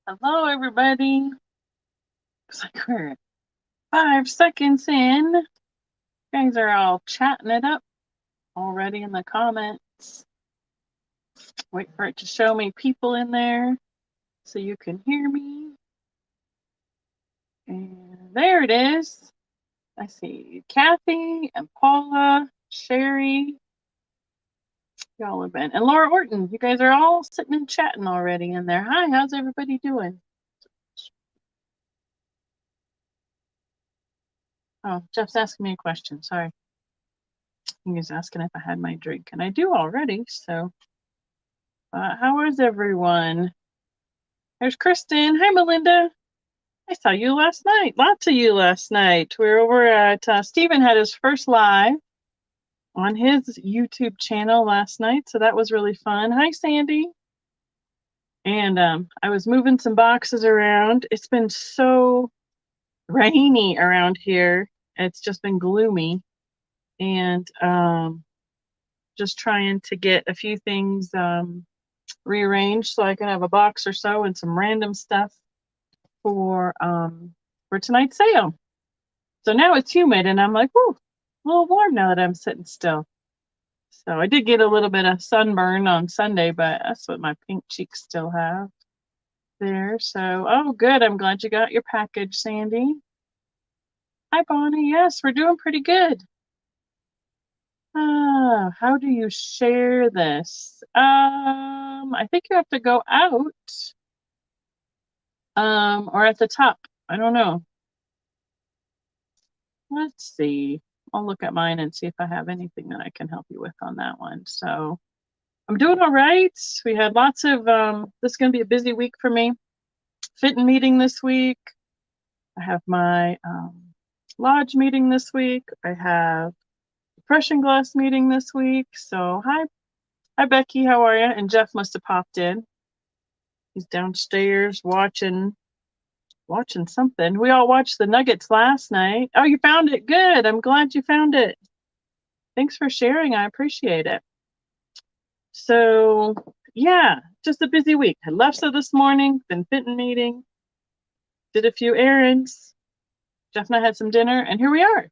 Hello, everybody. Looks like we're 5 seconds in. You guys are all chatting it up already in the comments. Wait for it to show me people in there so you can hear me. And there it is. I see Kathy and Paula, Sherry. Y'all have been. And Laura Orton. You guys are all sitting and chatting already in there. Hi, how's everybody doing? Oh, Jeff's asking me a question. Sorry. He was asking if I had my drink, and I do already, so. How is everyone? There's Kristen. Hi, Melinda. I saw you last night. Lots of you last night. We were over at Stephen had his first live on his YouTube channel last night, so that was really fun. Hi, Sandy. And I was moving some boxes around. It's been so rainy around here. It's just been gloomy, and just trying to get a few things rearranged so I can have a box or so and some random stuff for tonight's sale. So now it's humid and I'm like, whoo, a little warm now that I'm sitting still. So I did get a little bit of sunburn on Sunday, but that's what my pink cheeks still have there. So, oh, good. I'm glad you got your package, Sandy. Hi, Bonnie. Yes, we're doing pretty good. How do you share this? I think you have to go out, or at the top. I don't know. Let's see. I'll look at mine and see if I have anything that I can help you with on that one. So I'm doing all right. We had lots of, this is going to be a busy week for me. Fitting meeting this week. I have my lodge meeting this week. I have depression glass meeting this week. So hi Becky, how are you? And Jeff must have popped in. He's downstairs watching something. We all watched the Nuggets last night. Oh, you found it. Good. I'm glad you found it. Thanks for sharing. I appreciate it. So yeah, just a busy week. I left so this morning, been fitting meeting, did a few errands. Jeff and I had some dinner, and here we are.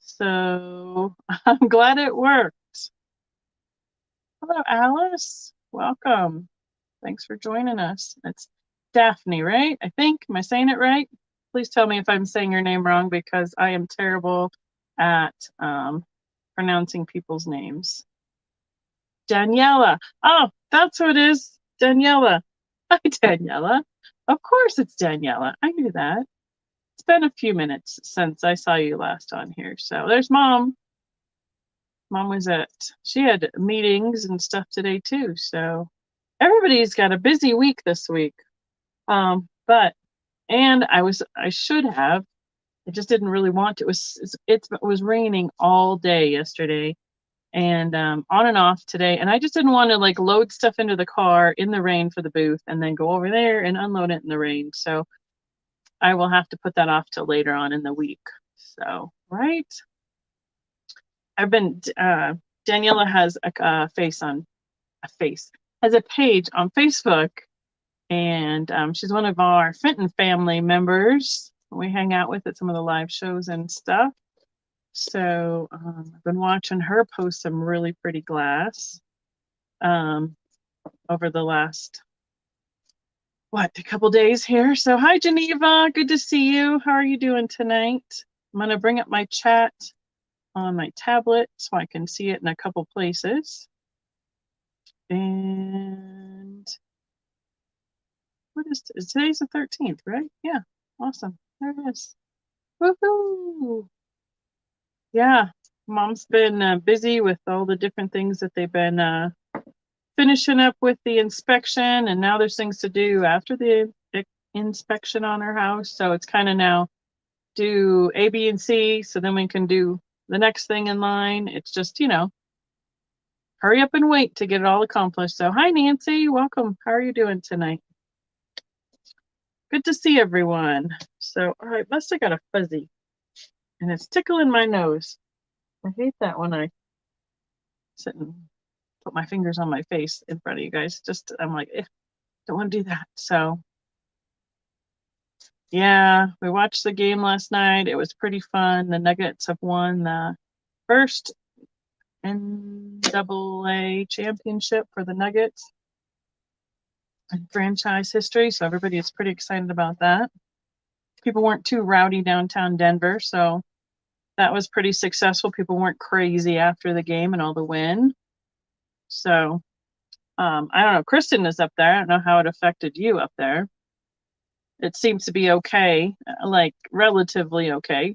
So I'm glad it worked. Hello, Alice. Welcome. Thanks for joining us. It's Daphne, right? I think. Am I saying it right? Please tell me if I'm saying your name wrong because I am terrible at pronouncing people's names. Daniela. Oh, that's who it is. Daniela. Hi, Daniela. Of course it's Daniela. I knew that. It's been a few minutes since I saw you last on here. So there's Mom. Mom she had meetings and stuff today too. So everybody's got a busy week this week. And I should have, I just didn't really want to. It was raining all day yesterday and on and off today. And I just didn't want to like load stuff into the car in the rain for the booth and then go over there and unload it in the rain. So I will have to put that off till later on in the week. So, right. Daniela has a page on Facebook, and she's one of our Fenton family members. We hang out with at some of the live shows and stuff. So I've been watching her post some really pretty glass over the last, a couple days here. So hi, Geneva. Good to see you. How are you doing tonight? I'm going to bring up my chat on my tablet so I can see it in a couple places. And today's the 13th, right? Yeah, awesome. There it is. Woohoo! Yeah, Mom's been busy with all the different things that they've been finishing up with the inspection, and now there's things to do after the inspection on her house. So it's kind of now do A, B, and C, so then we can do the next thing in line. It's just, hurry up and wait to get it all accomplished. So hi, Nancy. Welcome. How are you doing tonight? Good to see everyone. So, all right, must have got a fuzzy, and it's tickling my nose. I hate that when I sit and put my fingers on my face in front of you guys. I'm like, don't want to do that. So Yeah, we watched the game last night. It was pretty fun. The Nuggets have won the first NAA championship for the Nuggets in franchise history, so everybody is pretty excited about that. People weren't too rowdy downtown Denver, so that was pretty successful. People weren't crazy after the game and all the win. So I don't know. Kristen is up there. I don't know how it affected you up there. It seems to be okay, like relatively okay,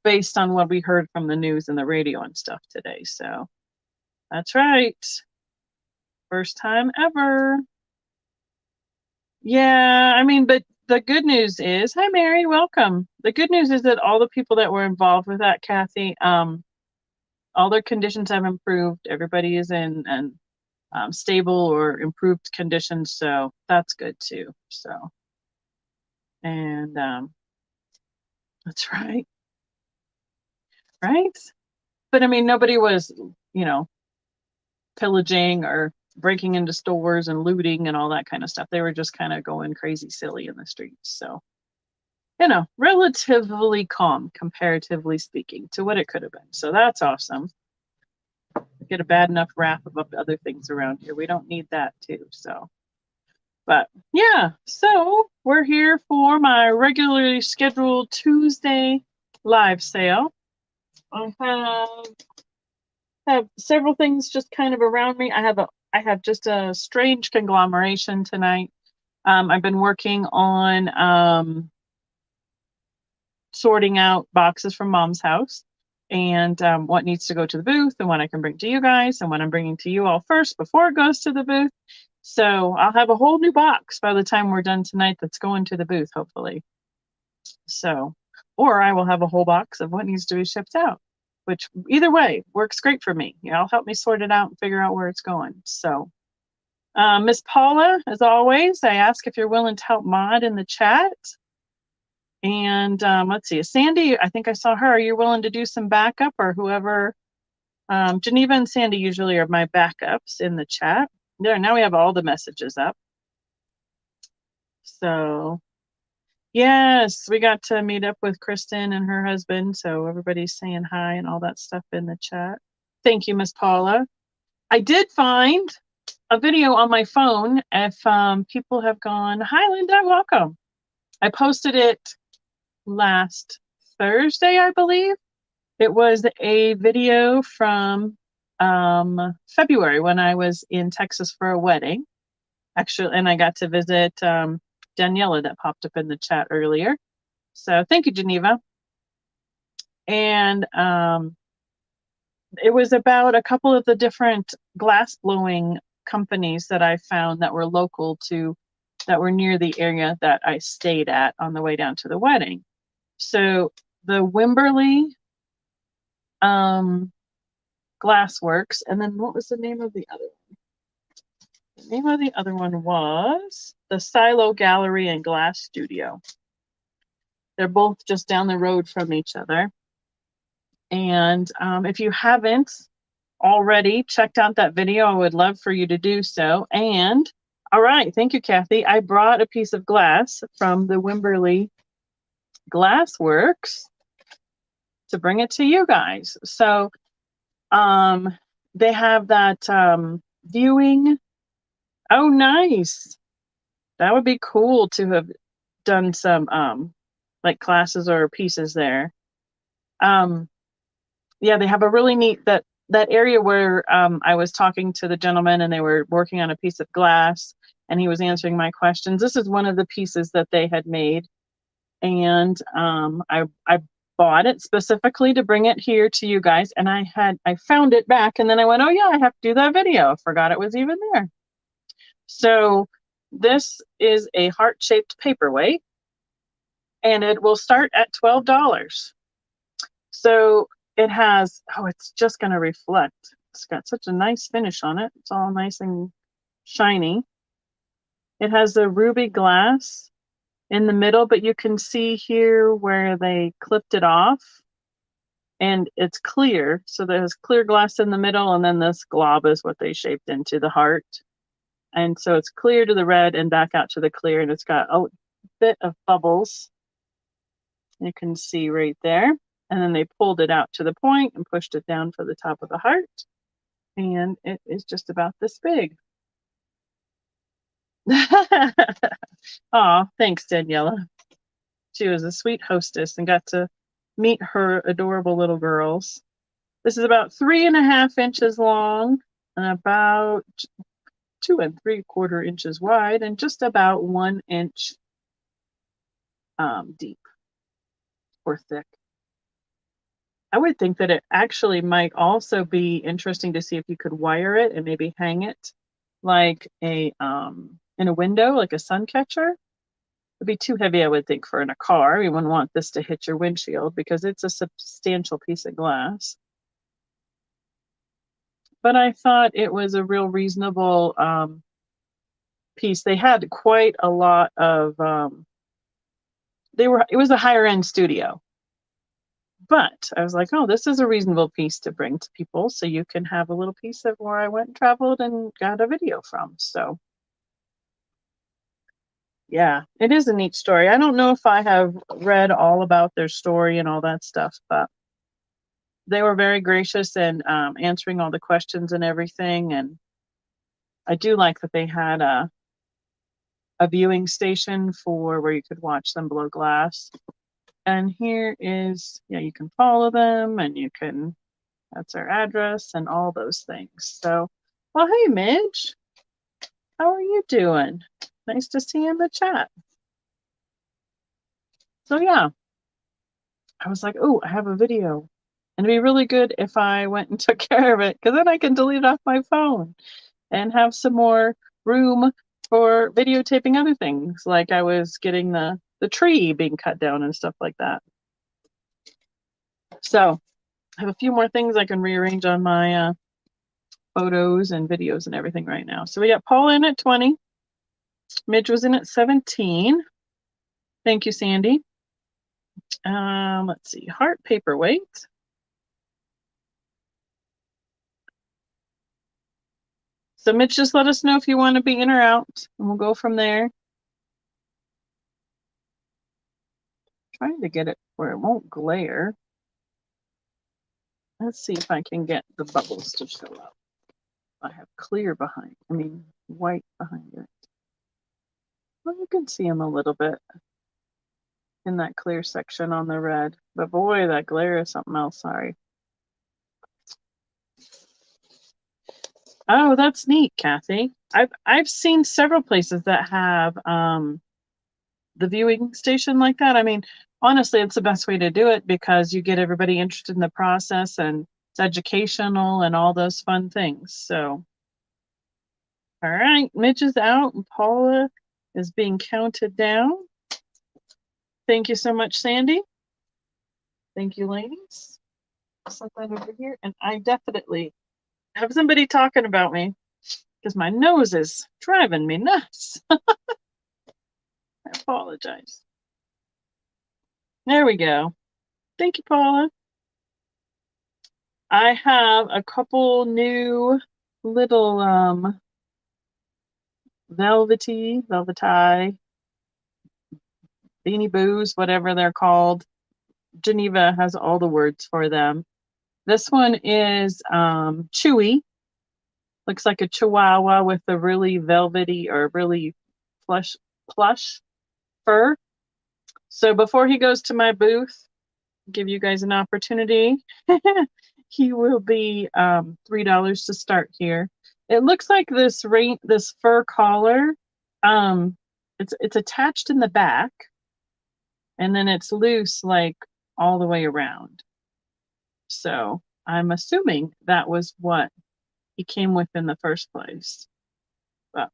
based on what we heard from the news and the radio and stuff today. So that's right. First time ever. Yeah, I mean, but the good news is, hi Mary, welcome. The good news is that all the people that were involved with that, Kathy, all their conditions have improved. Everybody is in stable or improved conditions, so that's good too. So, and that's right, right? But I mean, nobody was, pillaging or breaking into stores and looting and all that kind of stuff. They were just kind of going crazy silly in the streets. So, relatively calm, comparatively speaking, to what it could have been. So that's awesome. Get a bad enough rap about other things around here. We don't need that too. So, but yeah, so we're here for my regularly scheduled Tuesday live sale. I have several things just kind of around me. I have just a strange conglomeration tonight. I've been working on sorting out boxes from Mom's house and what needs to go to the booth and what I can bring to you guys and what I'm bringing to you all first before it goes to the booth. So I'll have a whole new box by the time we're done tonight that's going to the booth, hopefully. So, or I will have a whole box of what needs to be shipped out, which either way works great for me. It'll help me sort it out and figure out where it's going. So, Miss Paula, as always, I ask if you're willing to help mod in the chat. And let's see, Sandy, I think I saw her. Are you willing to do some backup or whoever? Geneva and Sandy usually are my backups in the chat. There, now we have all the messages up. So, yes, we got to meet up with Kristen and her husband. So everybody's saying hi and all that stuff in the chat. Thank you, Miss Paula. I did find a video on my phone. If people have gone, hi, Linda, welcome. I posted it last Thursday, I believe. It was a video from February when I was in Texas for a wedding. Actually, and I got to visit Daniela that popped up in the chat earlier. So thank you, Geneva. And it was about a couple of the different glass blowing companies that I found that were local to, that were near the area that I stayed at on the way down to the wedding. So the Wimberley Glassworks, and then what was the name of the other one? The name of the other one was the Silo Gallery and Glass Studio. They're both just down the road from each other. And if you haven't already checked out that video, I would love for you to do so. And all right, thank you, Kathy. I brought a piece of glass from the Wimberley Glassworks to bring it to you guys. So they have that viewing. Oh, nice. That would be cool to have done some like classes or pieces there. Yeah, they have a really neat, that area where I was talking to the gentleman and they were working on a piece of glass and he was answering my questions. This is one of the pieces that they had made. And I bought it specifically to bring it here to you guys. And I found it back and then I went, oh yeah, I have to do that video. I forgot it was even there. So this is a heart-shaped paperweight and it will start at $12. So it has, oh, it's just going to reflect. It's got such a nice finish on it. It's all nice and shiny. It has the ruby glass in the middle, but you can see here where they clipped it off and it's clear. So there's clear glass in the middle and then this glob is what they shaped into the heart. And so it's clear to the red and back out to the clear, and it's got a bit of bubbles. You can see right there. And then they pulled it out to the point and pushed it down for the top of the heart. And it is just about this big. Aw, thanks, Daniela. She was a sweet hostess and got to meet her adorable little girls. This is about 3.5 inches long and about 2 3/4 inches wide and just about 1 inch deep or thick. I would think that it actually might also be interesting to see if you could wire it and maybe hang it like a in a window, like a sun catcher. It'd be too heavy, I would think, for in a car. You wouldn't want this to hit your windshield because it's a substantial piece of glass. But I thought it was a real reasonable piece. They had quite a lot of it was a higher end studio. But I was like, oh, this is a reasonable piece to bring to people so you can have a little piece of where I went and traveled and got a video from. So yeah, it is a neat story. I don't know if I have read all about their story and all that stuff, but they were very gracious in answering all the questions and everything. And I do like that they had a viewing station for where you could watch them blow glass. And here is, yeah, you can follow them and you can, that's our address and all those things. So, well, hey, Midge, how are you doing? Nice to see you in the chat. So, yeah, I was like, oh, I have a video. And it'd be really good if I went and took care of it because then I can delete it off my phone and have some more room for videotaping other things. Like I was getting the tree being cut down and stuff like that. So I have a few more things I can rearrange on my photos and videos and everything right now. So we got Paul in at 20. Midge was in at 17. Thank you, Sandy. Let's see, heart paperweight. So Mitch, just let us know if you want to be in or out, and we'll go from there. Trying to get it where it won't glare. Let's see if I can get the bubbles to show up. I have white behind it. Well, you can see them a little bit in that clear section on the red. But boy, that glare is something else. Sorry. Oh, that's neat, Kathy. I've seen several places that have the viewing station like that. I mean, honestly, it's the best way to do it because you get everybody interested in the process and it's educational and all those fun things. So, all right, Mitch is out and Paula is being counted down. Thank you so much, Sandy. Thank you, ladies. Set that over here. And I definitely have somebody talking about me because my nose is driving me nuts. I apologize. There we go. Thank you, Paula. I have a couple new little velvety beanie boos, whatever they're called. Geneva has all the words for them. This one is chewy. Looks like a chihuahua with a really velvety or really plush fur. So before he goes to my booth, give you guys an opportunity. He will be $3 to start here. It looks like this fur collar, it's attached in the back, and then it's loose like all the way around. So I'm assuming that was what he came with in the first place. But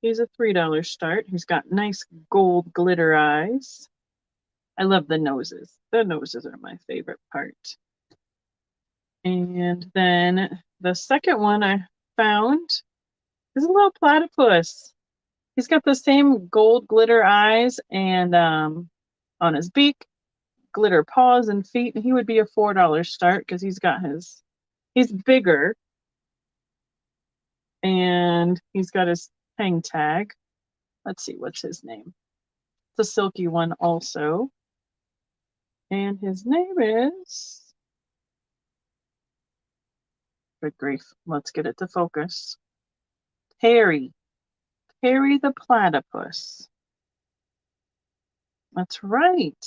he's a $3 start. He's got nice gold glitter eyes. I love the noses. The noses are my favorite part. And then the second one I found is a little platypus. He's got the same gold glitter eyes and on his beak, glitter paws and feet. And he would be a $4 start because he's bigger. And he's got his hang tag. Let's see, what's his name? It's a silky one also. And his name is... Good grief. Let's get it to focus. Harry. Harry the platypus. That's right.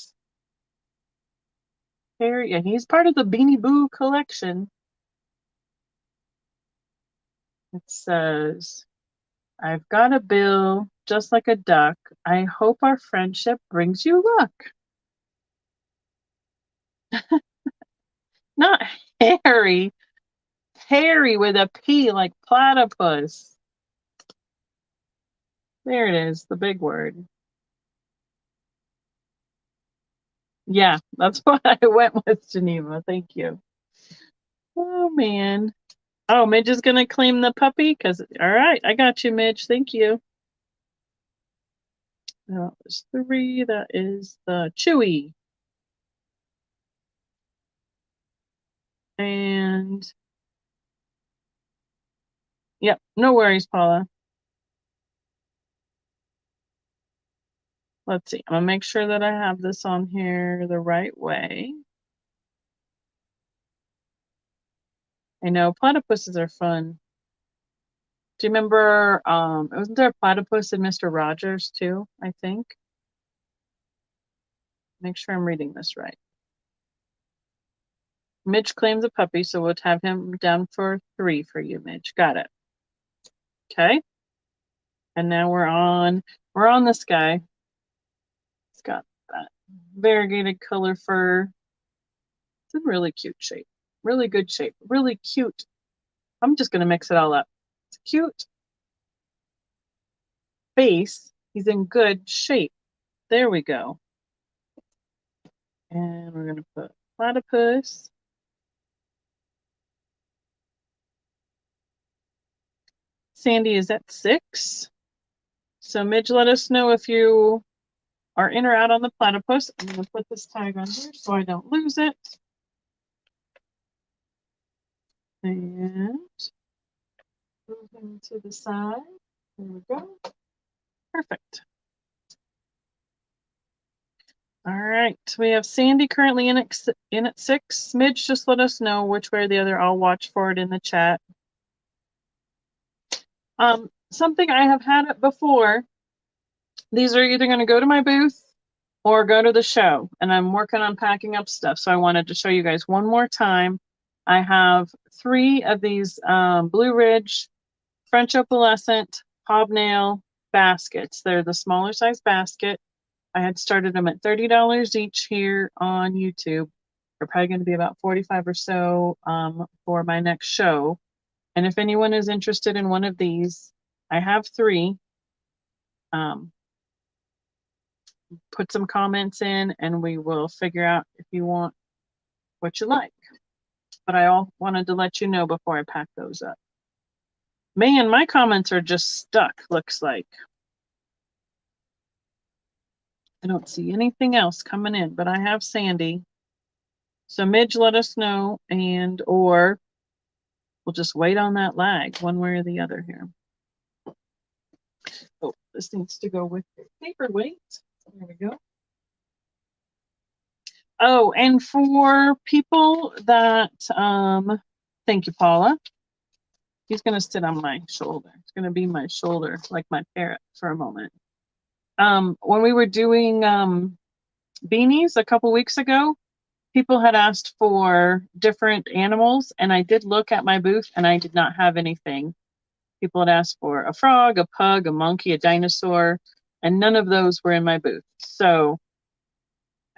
Harry, and he's part of the Beanie Boo collection. It says, I've got a bill just like a duck. I hope our friendship brings you luck. Not Harry. Harry with a P like platypus. There it is, the big word. Yeah, that's what I went with, Geneva. Thank you. Oh, man. Oh, Midge is going to claim the puppy? All right, I got you, Midge. Thank you. That was 3. That is the Chewy. And, yep, no worries, Paula. Let's see. I'm going to make sure that I have this on here the right way. I know platypuses are fun. Do you remember, wasn't there a platypus in Mr. Rogers too, I think? Make sure I'm reading this right. Midge claims a puppy, so we'll have him down for 3 for you, Midge. Got it. Okay. And now we're on this guy. It's got that variegated color fur. It's in really cute shape. Really good shape. Really cute. I'm just going to mix it all up. It's cute. Face. He's in good shape. There we go. And we're going to put platypus. Sandy is at 6. So Midge, let us know if you are in or out on the platypus. I'm going to put this tag on here so I don't lose it. And move him to the side. There we go. Perfect. All right. We have Sandy currently in at 6. Midge, just let us know which way or the other. I'll watch for it in the chat. Something I have had it before. These are either going to go to my booth or go to the show, and I'm working on packing up stuff. So I wanted to show you guys one more time. I have 3 of these Blue Ridge French opalescent hobnail baskets. They're the smaller size basket. I had started them at $30 each here on YouTube. They're probably going to be about $45 or so for my next show. And if anyone is interested in one of these, I have 3. Put some comments in and we will figure out if you want what you like. But I all wanted to let you know before I pack those up. Man, my comments are just stuck, looks like. I don't see anything else coming in, but I have Sandy. So Midge, let us know, or we'll just wait on that lag one way or the other here. Oh, this needs to go with the paperweight. There we go. Oh, and for people that, thank you, Paula. He's going to sit on my shoulder. It's going to be my shoulder, like my parrot, for a moment. When we were doing beanies a couple weeks ago, people had asked for different animals, and I did look at my booth, and I did not have anything. People had asked for a frog, a pug, a monkey, a dinosaur, and none of those were in my booth. So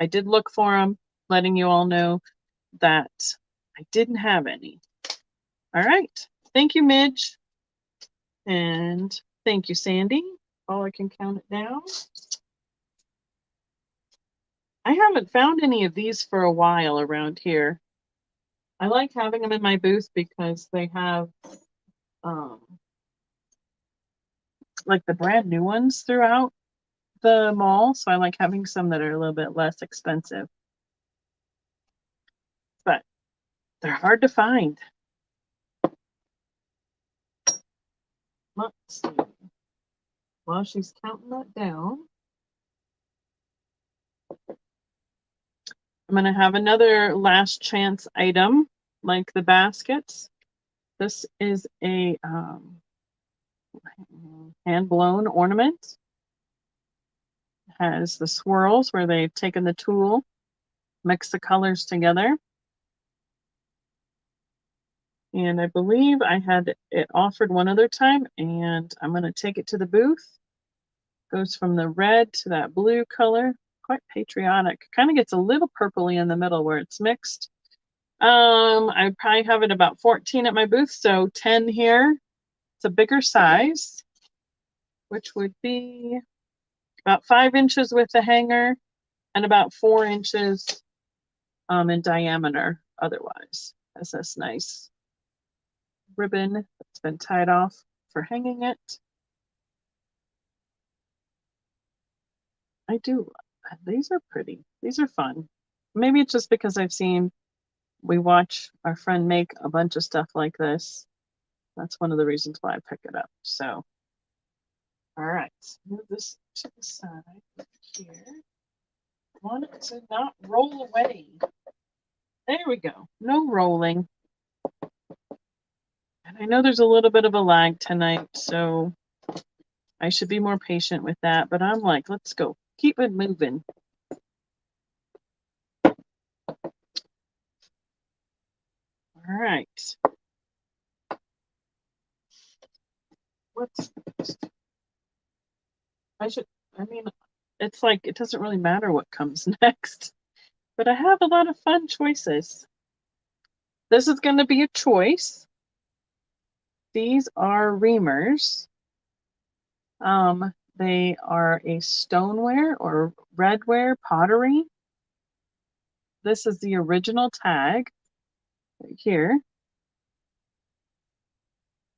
I did look for them, letting you all know that I didn't have any. All right. Thank you, Midge. And thank you, Sandy. Oh, I can count it down. I haven't found any of these for a while around here. I like having them in my booth because they have like the brand new ones throughout the mall. So I like having some that are a little bit less expensive. But they're hard to find. let's see. While she's counting that down, I'm going to have another last chance item, like the baskets. This is a hand-blown ornament. It has the swirls where they've taken the tool, mixed the colors together. And I believe I had it offered one other time, and I'm going to take it to the booth. Goes from the red to that blue color. Quite patriotic. Kind of gets a little purpley in the middle where it's mixed. I probably have it about 14 at my booth, so 10 here. It's a bigger size, which would be about 5 inches with the hanger and about 4 inches in diameter otherwise. Has this nice ribbon that's been tied off for hanging it. I do. These are pretty. These are fun. Maybe it's just because we watch our friend make a bunch of stuff like this. That's one of the reasons why I pick it up. So, all right, move this to the side here. I want it to not roll away. There we go. No rolling. And I know there's a little bit of a lag tonight, so I should be more patient with that. But I'm like, let's go. Keep it moving. All right. What's next? I mean, it's like, it doesn't really matter what comes next, but I have a lot of fun choices. This is going to be a choice. These are reamers. They are a stoneware or redware pottery. This is the original tag right here.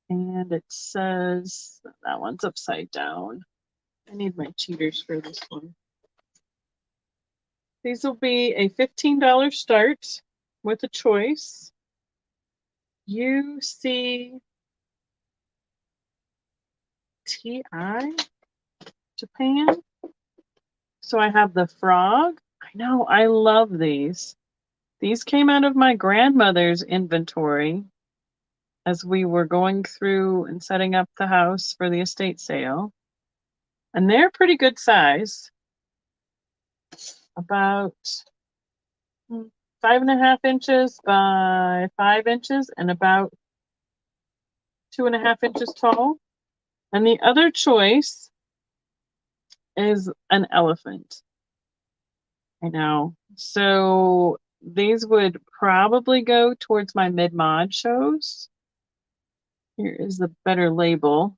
And it says, that one's upside down. I need my cheaters for this one. These will be a $15 start with a choice. UCTI Japan. So I have the frog. I know, I love these. These came out of my grandmother's inventory as we were going through and setting up the house for the estate sale. And they're pretty good size. About 5.5 inches by 5 inches and about 2.5 inches tall. And the other choice is an elephant. I know. So these would probably go towards my mid-mod shows. Here is the better label.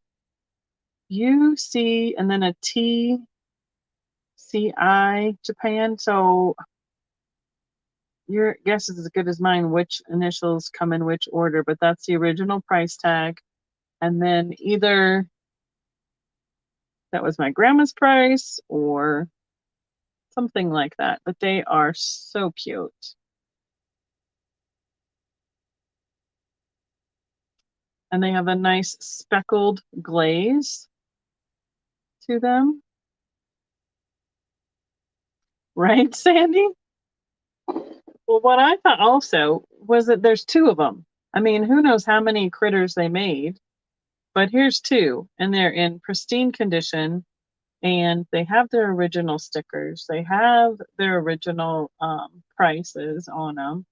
UC and then a TCI Japan. So your guess is as good as mine which initials come in which order, but that's the original price tag. And then either that was my grandma's price or something like that. But they are so cute. And they have a nice speckled glaze to them. Right, Sandy? Well, what I thought also was that there's 2 of them. I mean, who knows how many critters they made, but here's 2, and they're in pristine condition, and they have their original stickers. They have their original prices on them,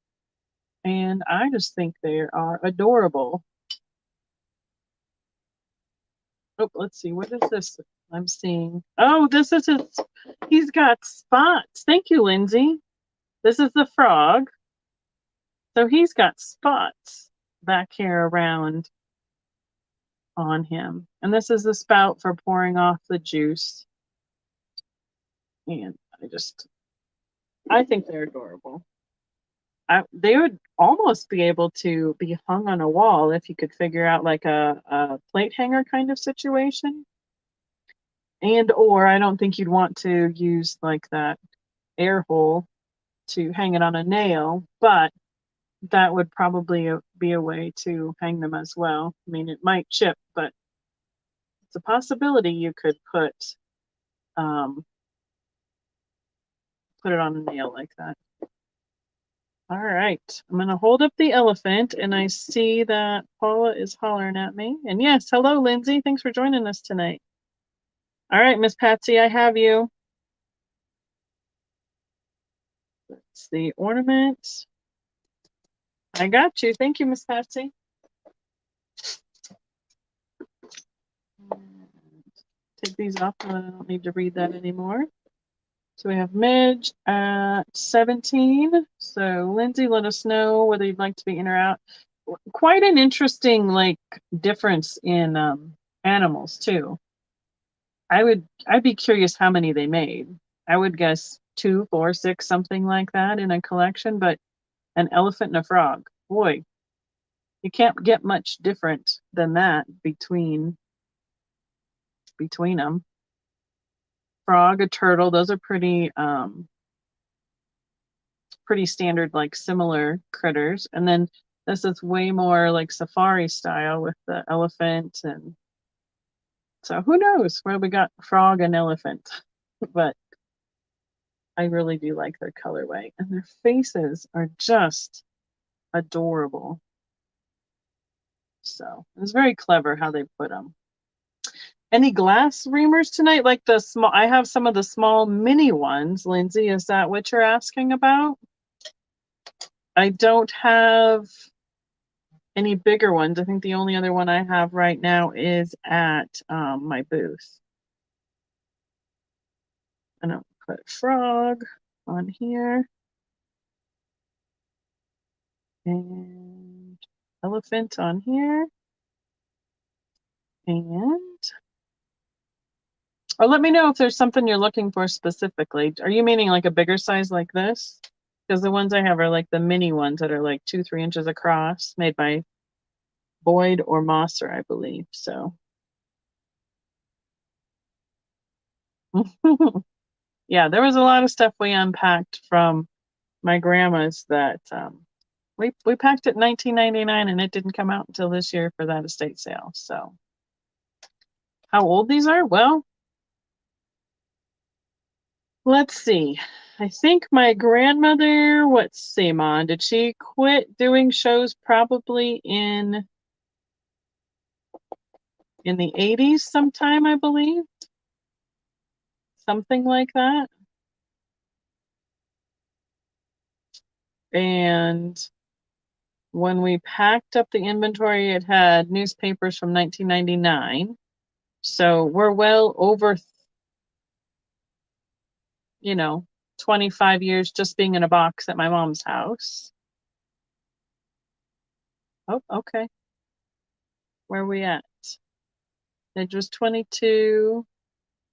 and I just think they are adorable. Oh, let's see, what is this I'm seeing? Oh, this is he's got spots. Thank you, Lindsay. This is the frog. So he's got spots back here around on him. And this is the spout for pouring off the juice. And I think they're adorable. They would almost be able to be hung on a wall if you could figure out like a plate hanger kind of situation. And or I don't think you'd want to use like that air hole to hang it on a nail, but that would probably be a way to hang them as well. I mean, it might chip, but it's a possibility you could put it on a nail like that. All right, I'm gonna hold up the elephant, and I see that Paula is hollering at me. And yes, hello, Lindsay. Thanks for joining us tonight. All right, Miss Patsy, I have you. That's the ornament. I got you. Thank you, Miss Patsy. Take these off, and I don't need to read that anymore. So we have Midge at 17. So Lindsay, let us know whether you'd like to be in or out. Quite an interesting difference in animals too. I'd be curious how many they made. I would guess 2, 4, 6, something like that in a collection, but an elephant and a frog. Boy, you can't get much different than that between them. Frog, a turtle, those are pretty standard, similar critters. And then this is way more like safari style with the elephant, and so who knows where we got frog and elephant. But I really do like their colorway, and their faces are just adorable. So it's very clever how they put them. Any glass reamers tonight? Like the small, I have some of the small mini ones. Lindsay, is that what you're asking about? I don't have any bigger ones. I think the only other one I have right now is at my booth. And I'll put frog on here. And elephant on here. And or let me know if there's something you're looking for specifically. Are you meaning like a bigger size like this? Because the ones I have are like the mini ones that are like 2-3 inches across, made by Boyd or Mosser, I believe. So yeah, there was a lot of stuff we unpacked from my grandma's that we packed it in 1999, and it didn't come out until this year for that estate sale. So how old these are? Well, let's see. I think my grandmother, what's say, Mon, did she quit doing shows probably in the 80s sometime, I believe? Something like that. And when we packed up the inventory, it had newspapers from 1999. So we're well over, 25 years just being in a box at my mom's house. Oh, okay. Where are we at? Midge was 22.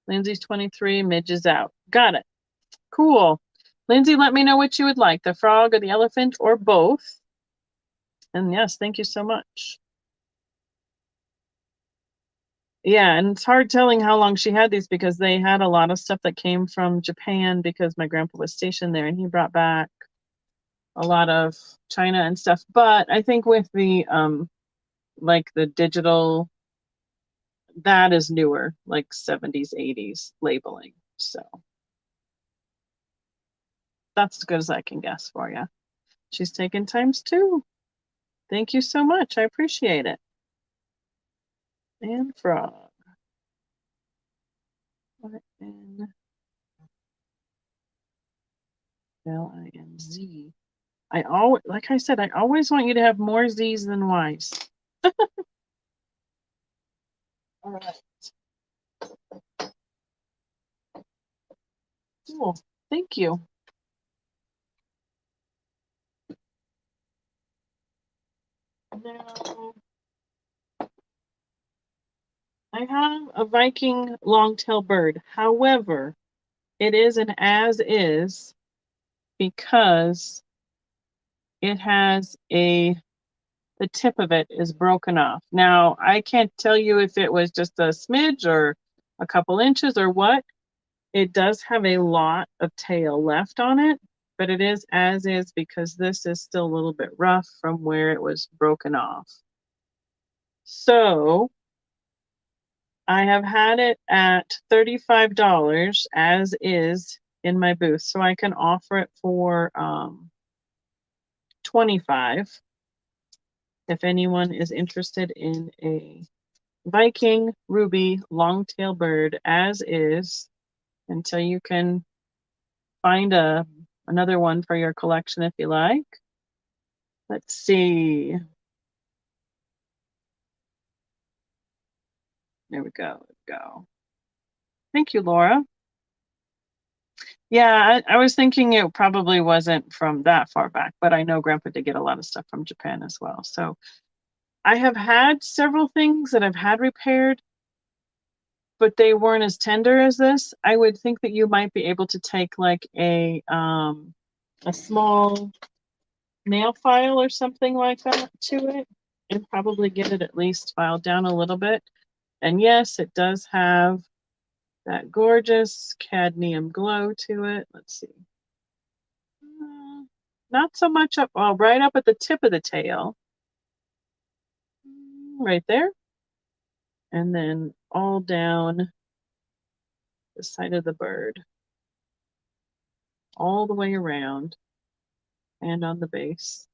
Lindsay's 23. Midge is out. Got it. Cool. Lindsay, let me know what you would like, the frog or the elephant or both. And yes, thank you so much. Yeah, and it's hard telling how long she had these because they had a lot of stuff that came from Japan because my grandpa was stationed there, and he brought back a lot of China and stuff. But I think with the the digital, that is newer, like 70s, 80s labeling. So that's as good as I can guess for you. She's taken ×2. Thank you so much. I appreciate it. And frog. N L-I-N-Z. like I said, I always want you to have more Z's than Y's. All right. Cool. Thank you. Now, I have a Viking longtail bird. However, it is an as is because it has the tip of it is broken off. Now, I can't tell you if it was just a smidge or a couple inches or what. It does have a lot of tail left on it, but it is as is because this is still a little bit rough from where it was broken off. So I have had it at $35 as is in my booth, so I can offer it for $25 if anyone is interested in a Viking ruby longtail bird as is, until you can find another one for your collection if you like. Let's see. There we go. Thank you, Laura. Yeah, I was thinking it probably wasn't from that far back, but I know Grandpa did get a lot of stuff from Japan as well. So I have had several things that I've had repaired, but they weren't as tender as this. I would think that you might be able to take like a small nail file or something like that to it and probably get it at least filed down a little bit. And yes, it does have that gorgeous cadmium glow to it. Let's see. Not so much up, well, right up at the tip of the tail. Right there. And then all down the side of the bird. All the way around. And on the base.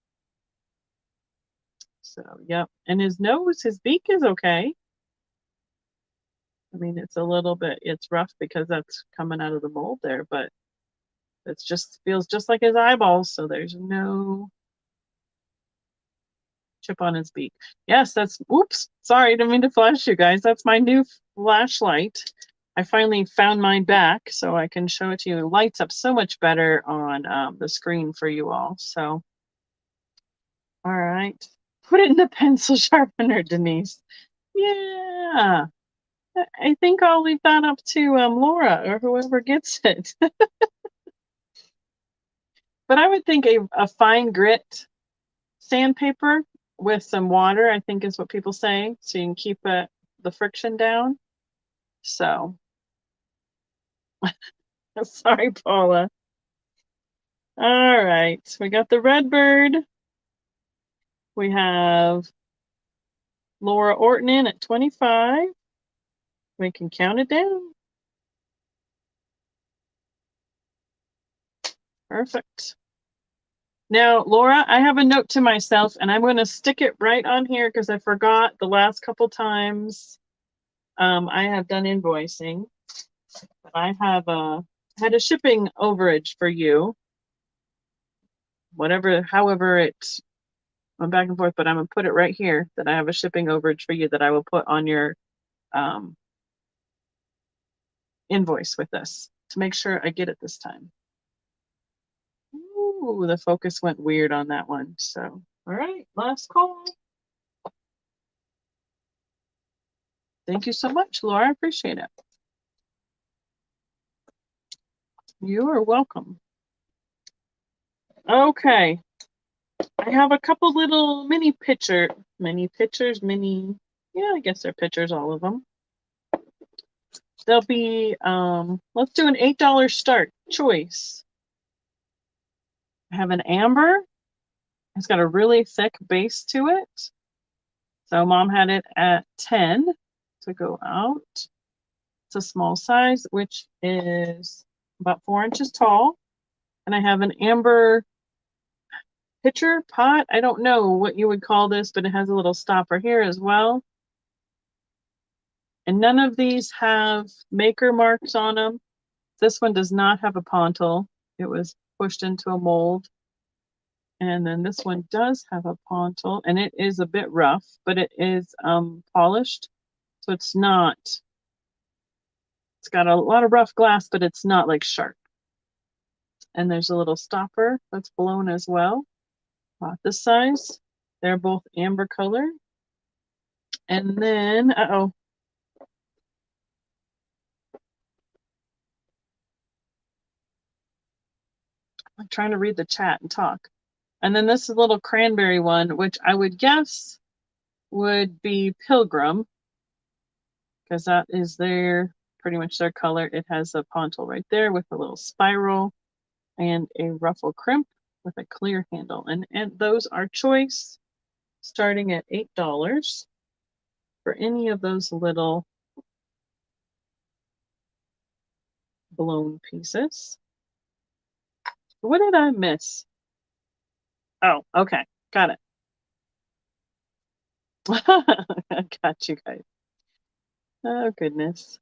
So, yep. And his beak is okay. I mean, it's rough because that's coming out of the mold there, but it just feels just like his eyeballs. So there's no chip on his beak. Yes, oops, sorry, didn't mean to flash you guys. That's my new flashlight. I finally found mine back so I can show it to you. It lights up so much better on the screen for you all. So, all right. Put it in the pencil sharpener, Denise. Yeah. I think I'll leave that up to Laura or whoever gets it. But I would think a fine grit sandpaper with some water, I think is what people say, so you can keep the friction down. So, sorry, Paula. All right, we got the red bird. We have Laura Orton in at 25. We can count it down. Perfect. Now, Laura, I have a note to myself, and I'm going to stick it right on here because I forgot the last couple times I have done invoicing. But I have had a shipping overage for you. However I'm back and forth, but I'm going to put it right here that I have a shipping overage for you that I will put on your invoice with this to make sure I get it this time. Ooh, the focus went weird on that one. So, all right, last call. Thank you so much, Laura. I appreciate it. You are welcome. Okay. I have a couple little mini pictures, yeah, I guess they're pictures, all of them. They'll be, let's do an $8 start choice. I have an amber. It's got a really thick base to it. So Mom had it at 10 to go out. It's a small size, which is about 4 inches tall. And I have an amber pitcher pot. I don't know what you would call this, but it has a little stopper here as well. And none of these have maker marks on them. This one does not have a pontil. It was pushed into a mold. And then this one does have a pontil, and it is a bit rough, but it is polished. So it's got a lot of rough glass, but it's not like sharp. And there's a little stopper that's blown as well. About this size. They're both amber color. And then, I'm trying to read the chat and talk. And then this little cranberry one, which I would guess would be Pilgrim, because that is pretty much their color. It has a pontil right there with a little spiral and a ruffle crimp with a clear handle. And those are choice, starting at $8 for any of those little blown pieces. What did I miss? Oh, okay. Got it. I got you guys. Oh, goodness.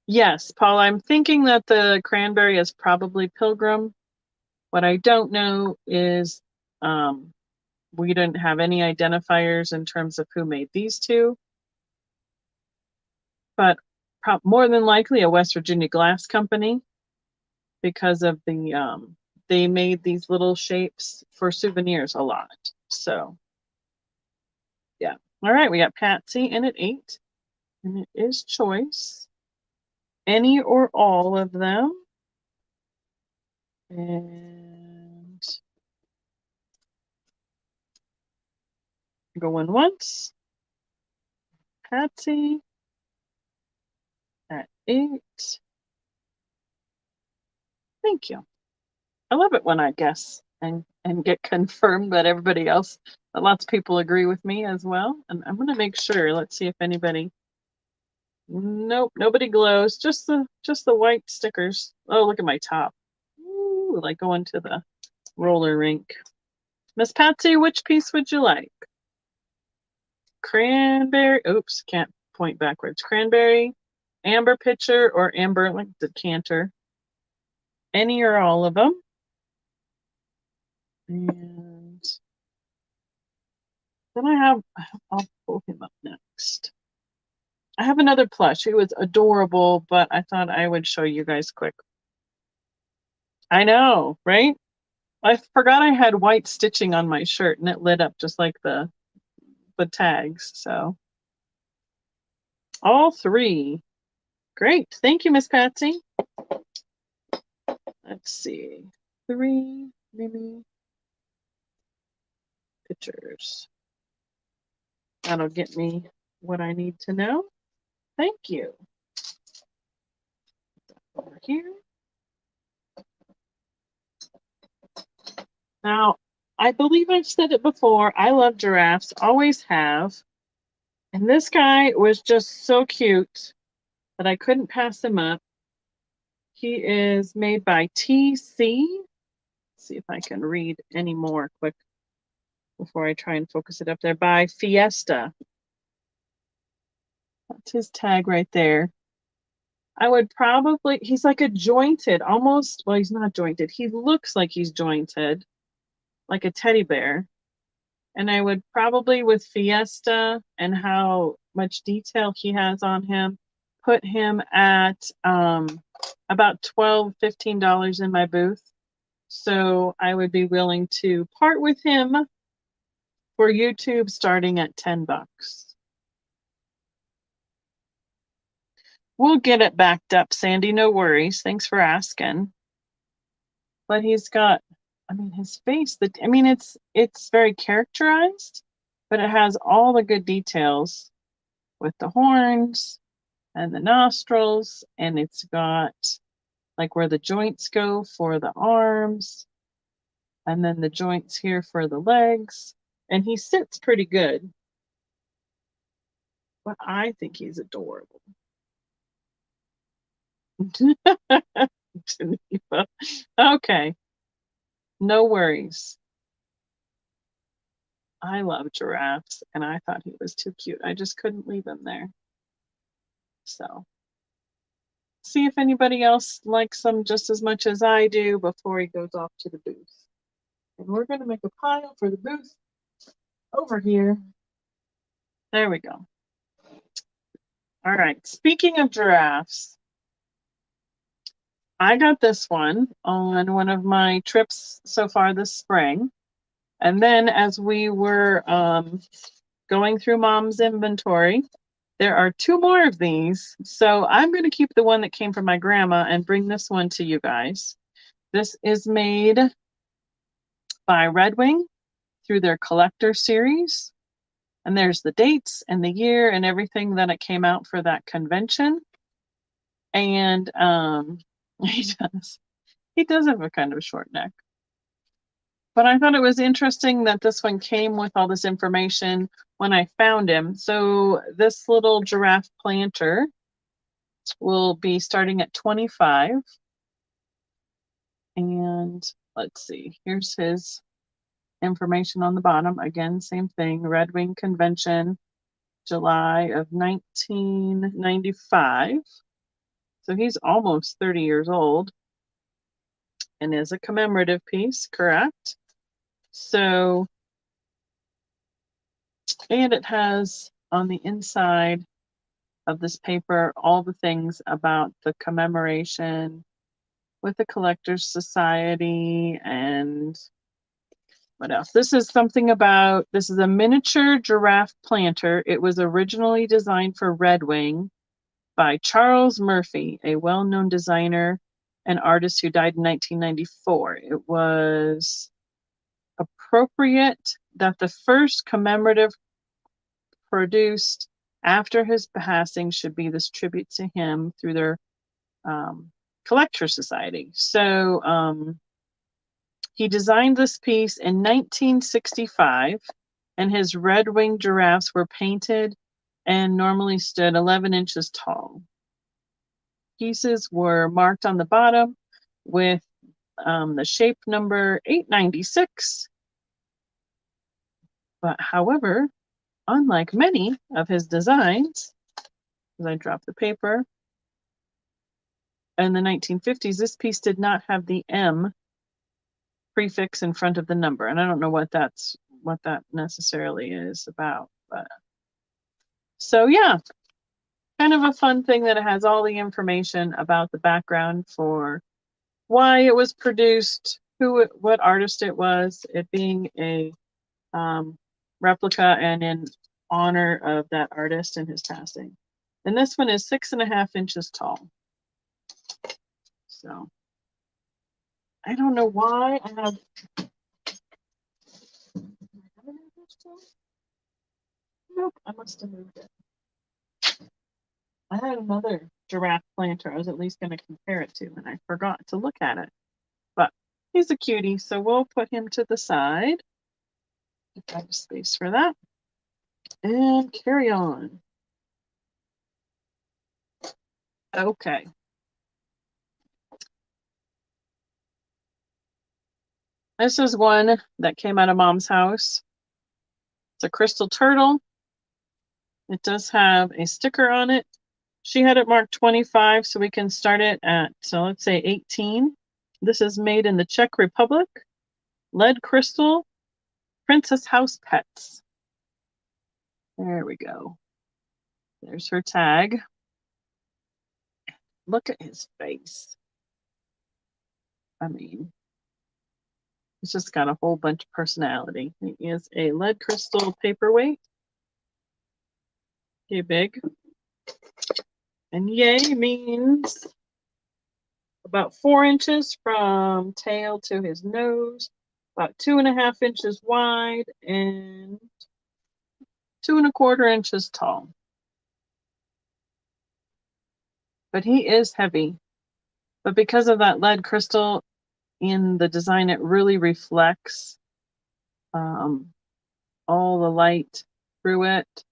Yes, Paul, I'm thinking that the cranberry is probably Pilgrim. What I don't know is we didn't have any identifiers in terms of who made these two, but more than likely a West Virginia glass company because of the they made these little shapes for souvenirs a lot. So yeah. All right, we got Patsy in at 8, and it is choice. Any or all of them. And going once. Patsy at 8. Thank you. I love it when I guess and get confirmed that everybody else, that lots of people agree with me as well. And I'm going to make sure. Let's see if anybody. Nope, nobody glows. Just the white stickers. Oh, look at my top. Ooh, like going to the roller rink. Miss Patsy, which piece would you like? Cranberry. Oops, can't point backwards. Cranberry, amber pitcher, or amber like decanter. Any or all of them. And then I'll pull him up next. I have another plush. He was adorable, but I thought I would show you guys quick. I know, right? I forgot I had white stitching on my shirt and it lit up just like the tags. So all 3. Great. Thank you, Miss Patsy. Let's see. 3 mini pictures. That'll get me what I need to know. Thank you. Over here. Now, I believe I've said it before. I love giraffes, always have. And this guy was just so cute that I couldn't pass him up. He is made by TC. Let's see if I can read any more quick before I try and focus it up there. By Fiesta. That's his tag right there. I would probably, he's like a jointed, almost, well, he's not jointed. He looks like he's jointed, like a teddy bear. And I would probably, with Fiesta and how much detail he has on him, put him at about $12, $15 in my booth. So I would be willing to part with him for YouTube starting at $10. We'll get it backed up, Sandy. No worries. Thanks for asking. But he's got, I mean, his face, it's very characterized, but it has all the good details with the horns and the nostrils, and it's got like where the joints go for the arms, and then the joints here for the legs. And he sits pretty good. But I think he's adorable. Geneva. Okay. No worries. I love giraffes, and I thought he was too cute. I just couldn't leave him there. So, see if anybody else likes him just as much as I do before he goes off to the booth. And we're going to make a pile for the booth over here. There we go. All right. Speaking of giraffes, I got this one on one of my trips so far this spring. And then as we were going through Mom's inventory, there are 2 more of these. So I'm going to keep the one that came from my grandma and bring this one to you guys. This is made by Red Wing through their collector series. And there's the dates and the year and everything that it came out for that convention. And he does have a kind of a short neck. But I thought it was interesting that this one came with all this information when I found him. So this little giraffe planter will be starting at 25. And let's see, here's his information on the bottom. Again, same thing, Red Wing Convention, July of 1995. So he's almost 30 years old and is a commemorative piece, correct? So, and it has on the inside of this paper all the things about the commemoration with the Collectors Society and what else? This is something about, this is a miniature giraffe planter. It was originally designed for Red Wing by Charles Murphy, a well-known designer and artist who died in 1994. It was appropriate that the first commemorative produced after his passing should be this tribute to him through their Collector Society. So he designed this piece in 1965, and his Red Wing giraffes were painted and normally stood 11 inches tall. Pieces were marked on the bottom with the shape number 896. But however, unlike many of his designs, as I dropped the paper, in the 1950s, this piece did not have the M prefix in front of the number. And I don't know what that necessarily is about, but so yeah, kind of a fun thing that it has all the information about the background for why it was produced, what artist it was, it being a replica and in honor of that artist and his passing. And this one is 6.5 inches tall. So I don't know why I have. Nope, I must have moved it. I had another giraffe planter I was at least going to compare it to, and I forgot to look at it. But he's a cutie, so we'll put him to the side. I have space for that. And carry on. Okay. This is one that came out of Mom's house. It's a crystal turtle. It does have a sticker on it. She had it marked 25, so we can start it at, so let's say 18. This is made in the Czech Republic. Lead crystal, Princess House Pets. There we go. There's her tag. Look at his face. I mean, it's just got a whole bunch of personality. He is a lead crystal paperweight. Okay, big. And yay means about 4 inches from tail to his nose, about 2.5 inches wide, and 2.25 inches tall. But he is heavy. But because of that lead crystal in the design, it really reflects all the light through it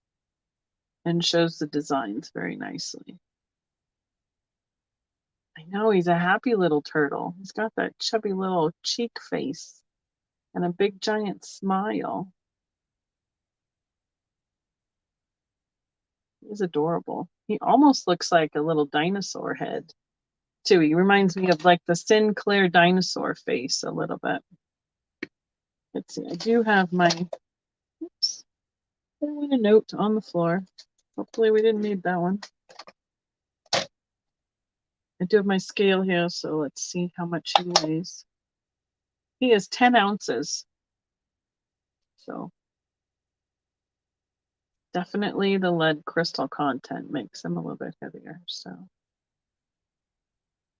and shows the designs very nicely. I know, he's a happy little turtle. He's got that chubby little cheek face and a big giant smile. He's adorable. He almost looks like a little dinosaur head too. He reminds me of like the Sinclair dinosaur face a little bit. Let's see, I do have my, oops, there went a note on the floor. Hopefully we didn't need that one. I do have my scale here, so let's see how much he weighs. He is 10 ounces. So definitely the lead crystal content makes him a little bit heavier. So,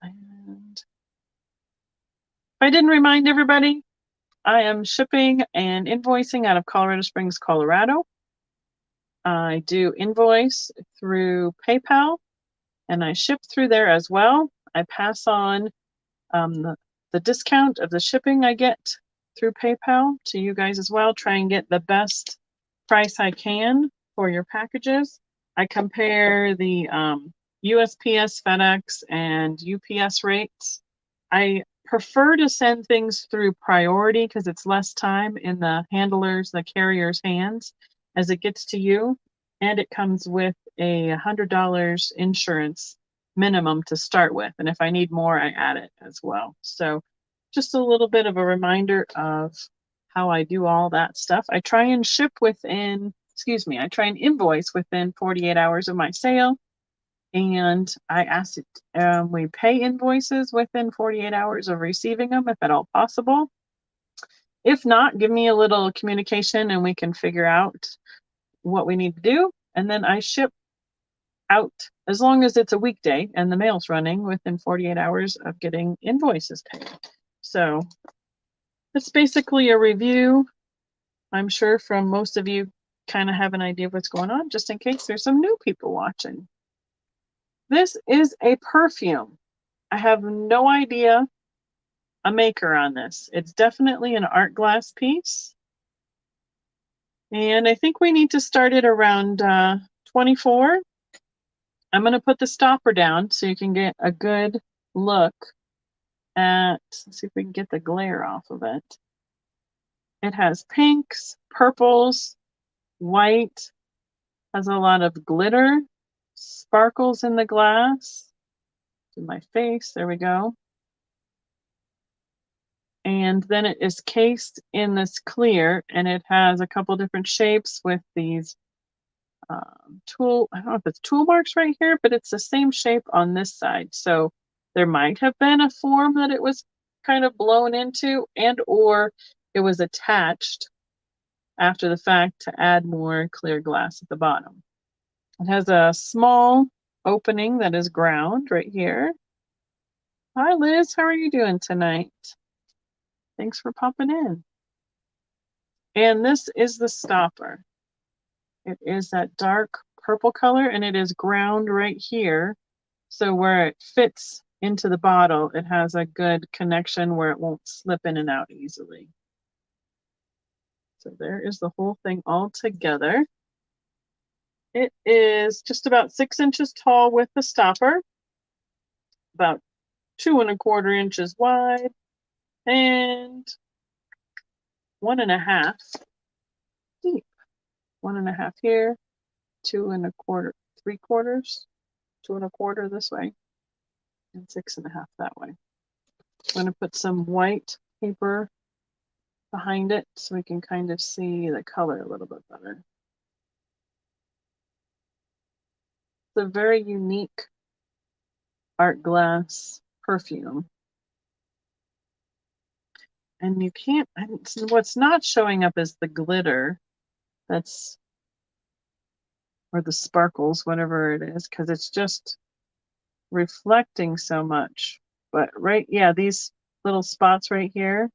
and if I didn't remind everybody, I am shipping and invoicing out of Colorado Springs, Colorado. I do invoice through PayPal and I ship through there as well. I pass on the discount of the shipping I get through PayPal to you guys as well. Try and get the best price I can for your packages. I compare the USPS, FedEx, and UPS rates. I prefer to send things through priority because it's less time in the handler's, the carrier's hands as it gets to you. And it comes with a $100 insurance minimum to start with. And if I need more, I add it as well. So just a little bit of a reminder of how I do all that stuff. I try and ship within, I try and invoice within 48 hours of my sale. And I asked it, we pay invoices within 48 hours of receiving them, if at all possible. If not, give me a little communication and we can figure out what we need to do. And then I ship out as long as it's a weekday and the mail's running within 48 hours of getting invoices paid. So it's basically a review. I'm sure from most of you kind of have an idea of what's going on, just in case there's some new people watching. This is a perfume. I have no idea a maker on this. It's definitely an art glass piece. And I think we need to start it around 24. I'm going to put the stopper down so you can get a good look at, let's see if we can get the glare off of it. It has pinks, purples, white, has a lot of glitter, sparkles in the glass. To my face, there we go. And then it is cased in this clear, and it has a couple different shapes with these I don't know if it's tool marks right here, but it's the same shape on this side. So there might have been a form that it was kind of blown into, and or it was attached after the fact to add more clear glass at the bottom. It has a small opening that is ground right here. Hi Liz, how are you doing tonight? Thanks for popping in. And this is the stopper. It is that dark purple color, and it is ground right here. So where it fits into the bottle, it has a good connection where it won't slip in and out easily. So there is the whole thing all together. It is just about 6 inches tall with the stopper, about 2 1/4 inches wide, and 1.5 deep. 1.5 here, 2 1/4, 3/4, 2 1/4 this way, and 6.5 that way. I'm going to put some white paper behind it so we can kind of see the color a little bit better. It's a very unique art glass perfume. And you can't, what's not showing up is the glitter that's, or the sparkles, whatever it is, because it's just reflecting so much. But right, yeah, these little spots right here,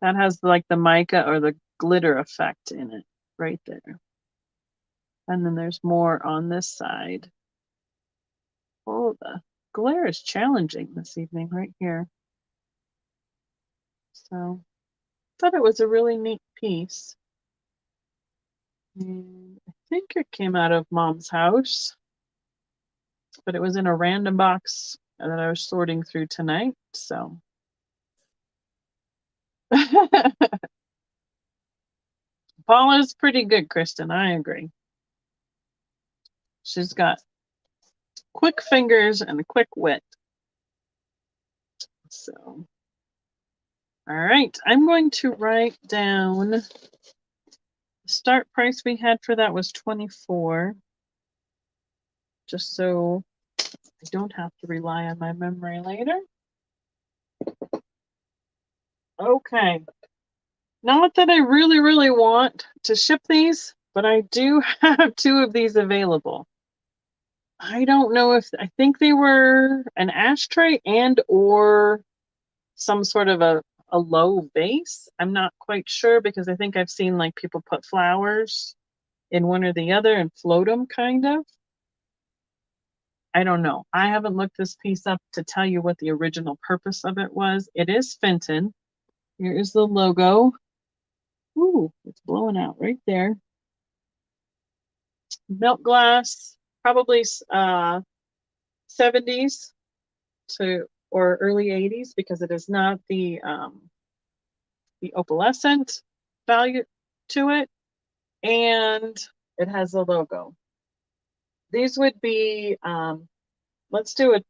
that has like the mica or the glitter effect in it right there. And then there's more on this side. Oh, the glare is challenging this evening right here. So I thought it was a really neat piece. And I think it came out of Mom's house, but it was in a random box that I was sorting through tonight. So Paula's pretty good, Kristen. I agree. She's got quick fingers and a quick wit. So, all right, I'm going to write down the start price we had for that was $24, just so I don't have to rely on my memory later. Okay. Not that I really, really want to ship these, but I do have 2 of these available. I don't know if, I think they were an ashtray and or some sort of a low vase. I'm not quite sure because I think I've seen like people put flowers in one or the other and float them kind of. I don't know. I haven't looked this piece up to tell you what the original purpose of it was. It is Fenton. Here is the logo. Ooh, it's blowing out right there. Milk glass, probably 70s to or early 80s because it is not the opalescent value to it, and it has a logo. These would be let's do a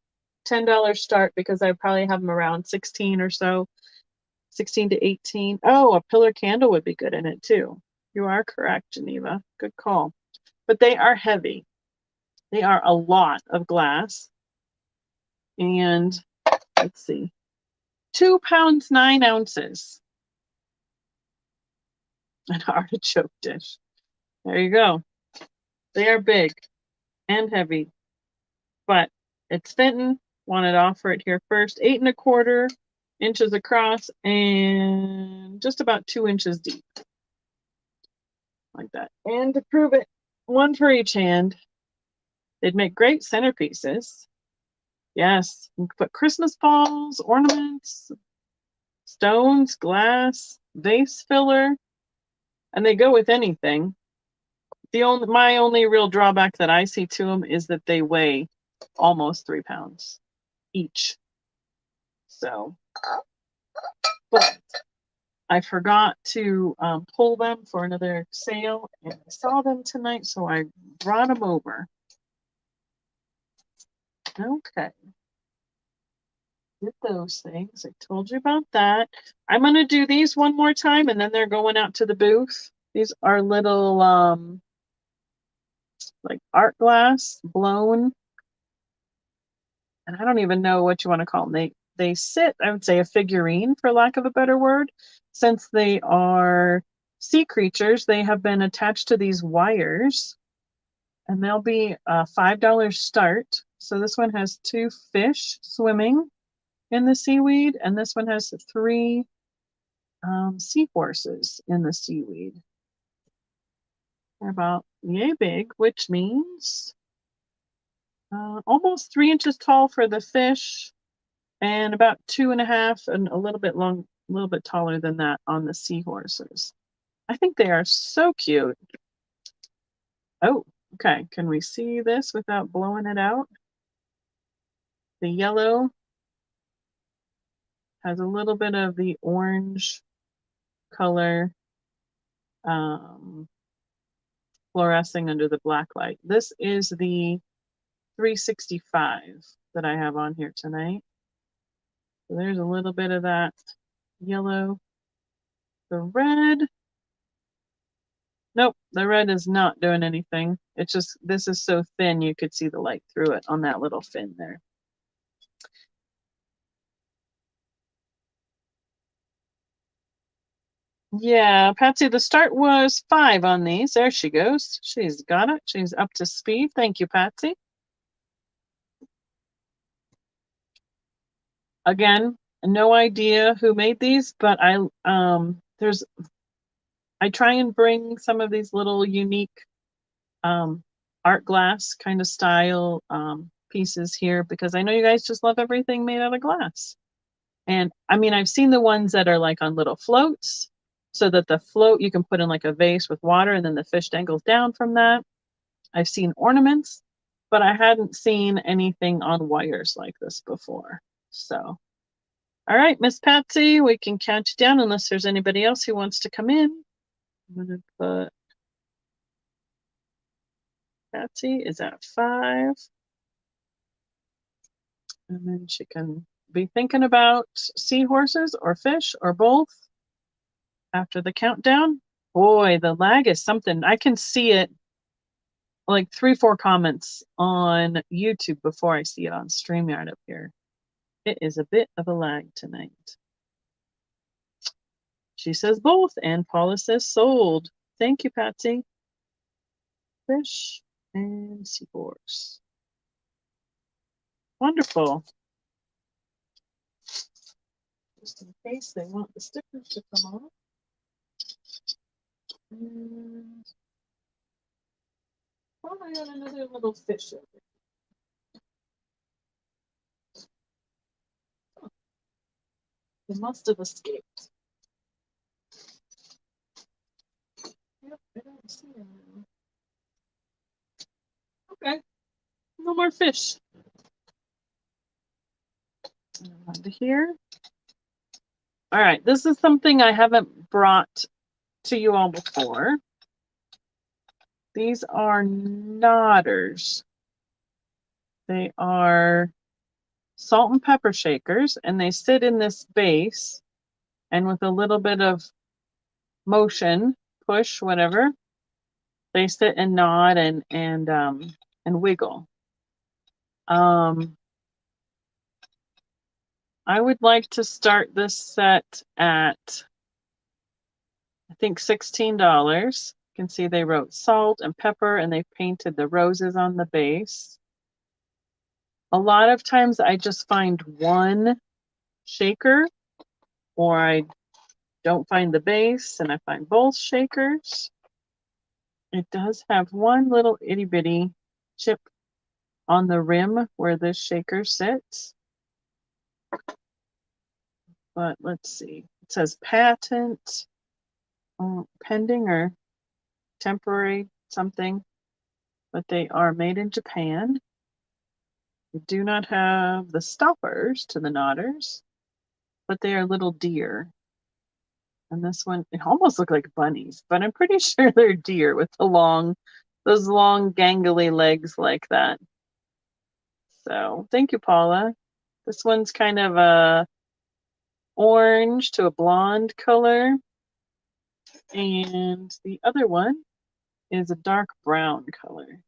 $10 start because I probably have them around 16 or so, 16 to 18. Oh, a pillar candle would be good in it too. You are correct, Geneva. Good call. But they are heavy. They are a lot of glass. And let's see, 2 pounds, 9 ounces. An artichoke dish. There you go. They are big and heavy, but it's Fenton. Wanted to offer it here first. 8 1/4 inches across and just about 2 inches deep. Like that. And to prove it, one for each hand. They'd make great centerpieces. Yes, you can put Christmas balls, ornaments, stones, glass, vase filler, and they go with anything. My only real drawback that I see to them is that they weigh almost 3 pounds each. So, but I forgot to pull them for another sale, and I saw them tonight, so I brought them over. Okay. Did those things. I told you about that. I'm going to do these one more time, and then they're going out to the booth. These are little, like art glass, blown. And I don't even know what you want to call them. They sit, I would say, a figurine, for lack of a better word. Since they are sea creatures, they have been attached to these wires. And they'll be a $5 start. So this one has 2 fish swimming in the seaweed, and this one has 3 seahorses in the seaweed. They're about yay big, which means almost 3 inches tall for the fish, and about 2.5 and a little bit taller than that on the seahorses. I think they are so cute. Oh, okay. Can we see this without blowing it out? The yellow has a little bit of the orange color fluorescing under the black light. This is the 365 that I have on here tonight. So there's a little bit of that yellow. The red, nope, the red is not doing anything. It's just, this is so thin you could see the light through it on that little fin there. Yeah, Patsy, the start was 5 on these. There she goes. She's got it. She's up to speed. Thank you, Patsy. Again, no idea who made these, but I try and bring some of these little unique art glass kind of style pieces here because I know you guys just love everything made out of glass. And I mean, I've seen the ones that are like on little floats so that the float you can put in like a vase with water and then the fish dangles down from that. I've seen ornaments, but I hadn't seen anything on wires like this before. So, all right, Miss Patsy, we can count you down unless there's anybody else who wants to come in. I'm gonna put Patsy is at 5. And then she can be thinking about seahorses or fish or both after the countdown. Boy, the lag is something. I can see it like 3, 4 comments on YouTube before I see it on StreamYard up here. It is a bit of a lag tonight. She says both, and Paula says sold. Thank you, Patsy. Fish and seahorse. Wonderful. Just in case they want the stickers to come off. And oh, I got another little fish over here. Oh, it must have escaped. Yep, I don't see him now. Okay, no more fish. Onto here. All right, this is something I haven't brought to you all before. These are knotters. They are salt and pepper shakers, and they sit in this base, and with a little bit of motion, push, whatever, they sit and nod and wiggle. I would like to start this set at, I think, $16. You can see they wrote salt and pepper, and they painted the roses on the base. A lot of times I just find one shaker, or I don't find the base and I find both shakers. It does have one little itty bitty chip on the rim where this shaker sits. But let's see. It says patent, pending or temporary something, but they are made in Japan. They do not have the stoppers to the knotters, but they are little deer. And this one, it almost look like bunnies, but I'm pretty sure they're deer with those long gangly legs like that. So thank you, Paula. This one's kind of a orange to a blonde color. And the other one is a dark brown color. You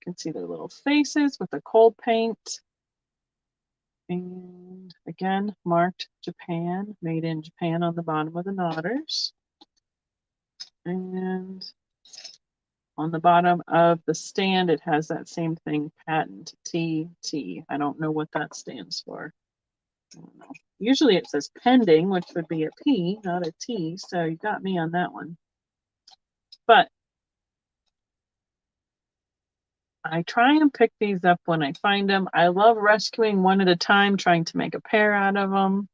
can see their little faces with the cold paint. And again, marked Japan, made in Japan on the bottom of the knotters. And on the bottom of the stand, it has that same thing, patent TT. I don't know what that stands for. I don't know. Usually it says pending, which would be a P, not a T. So you got me on that one. But I try and pick these up when I find them. I love rescuing one at a time, trying to make a pair out of them.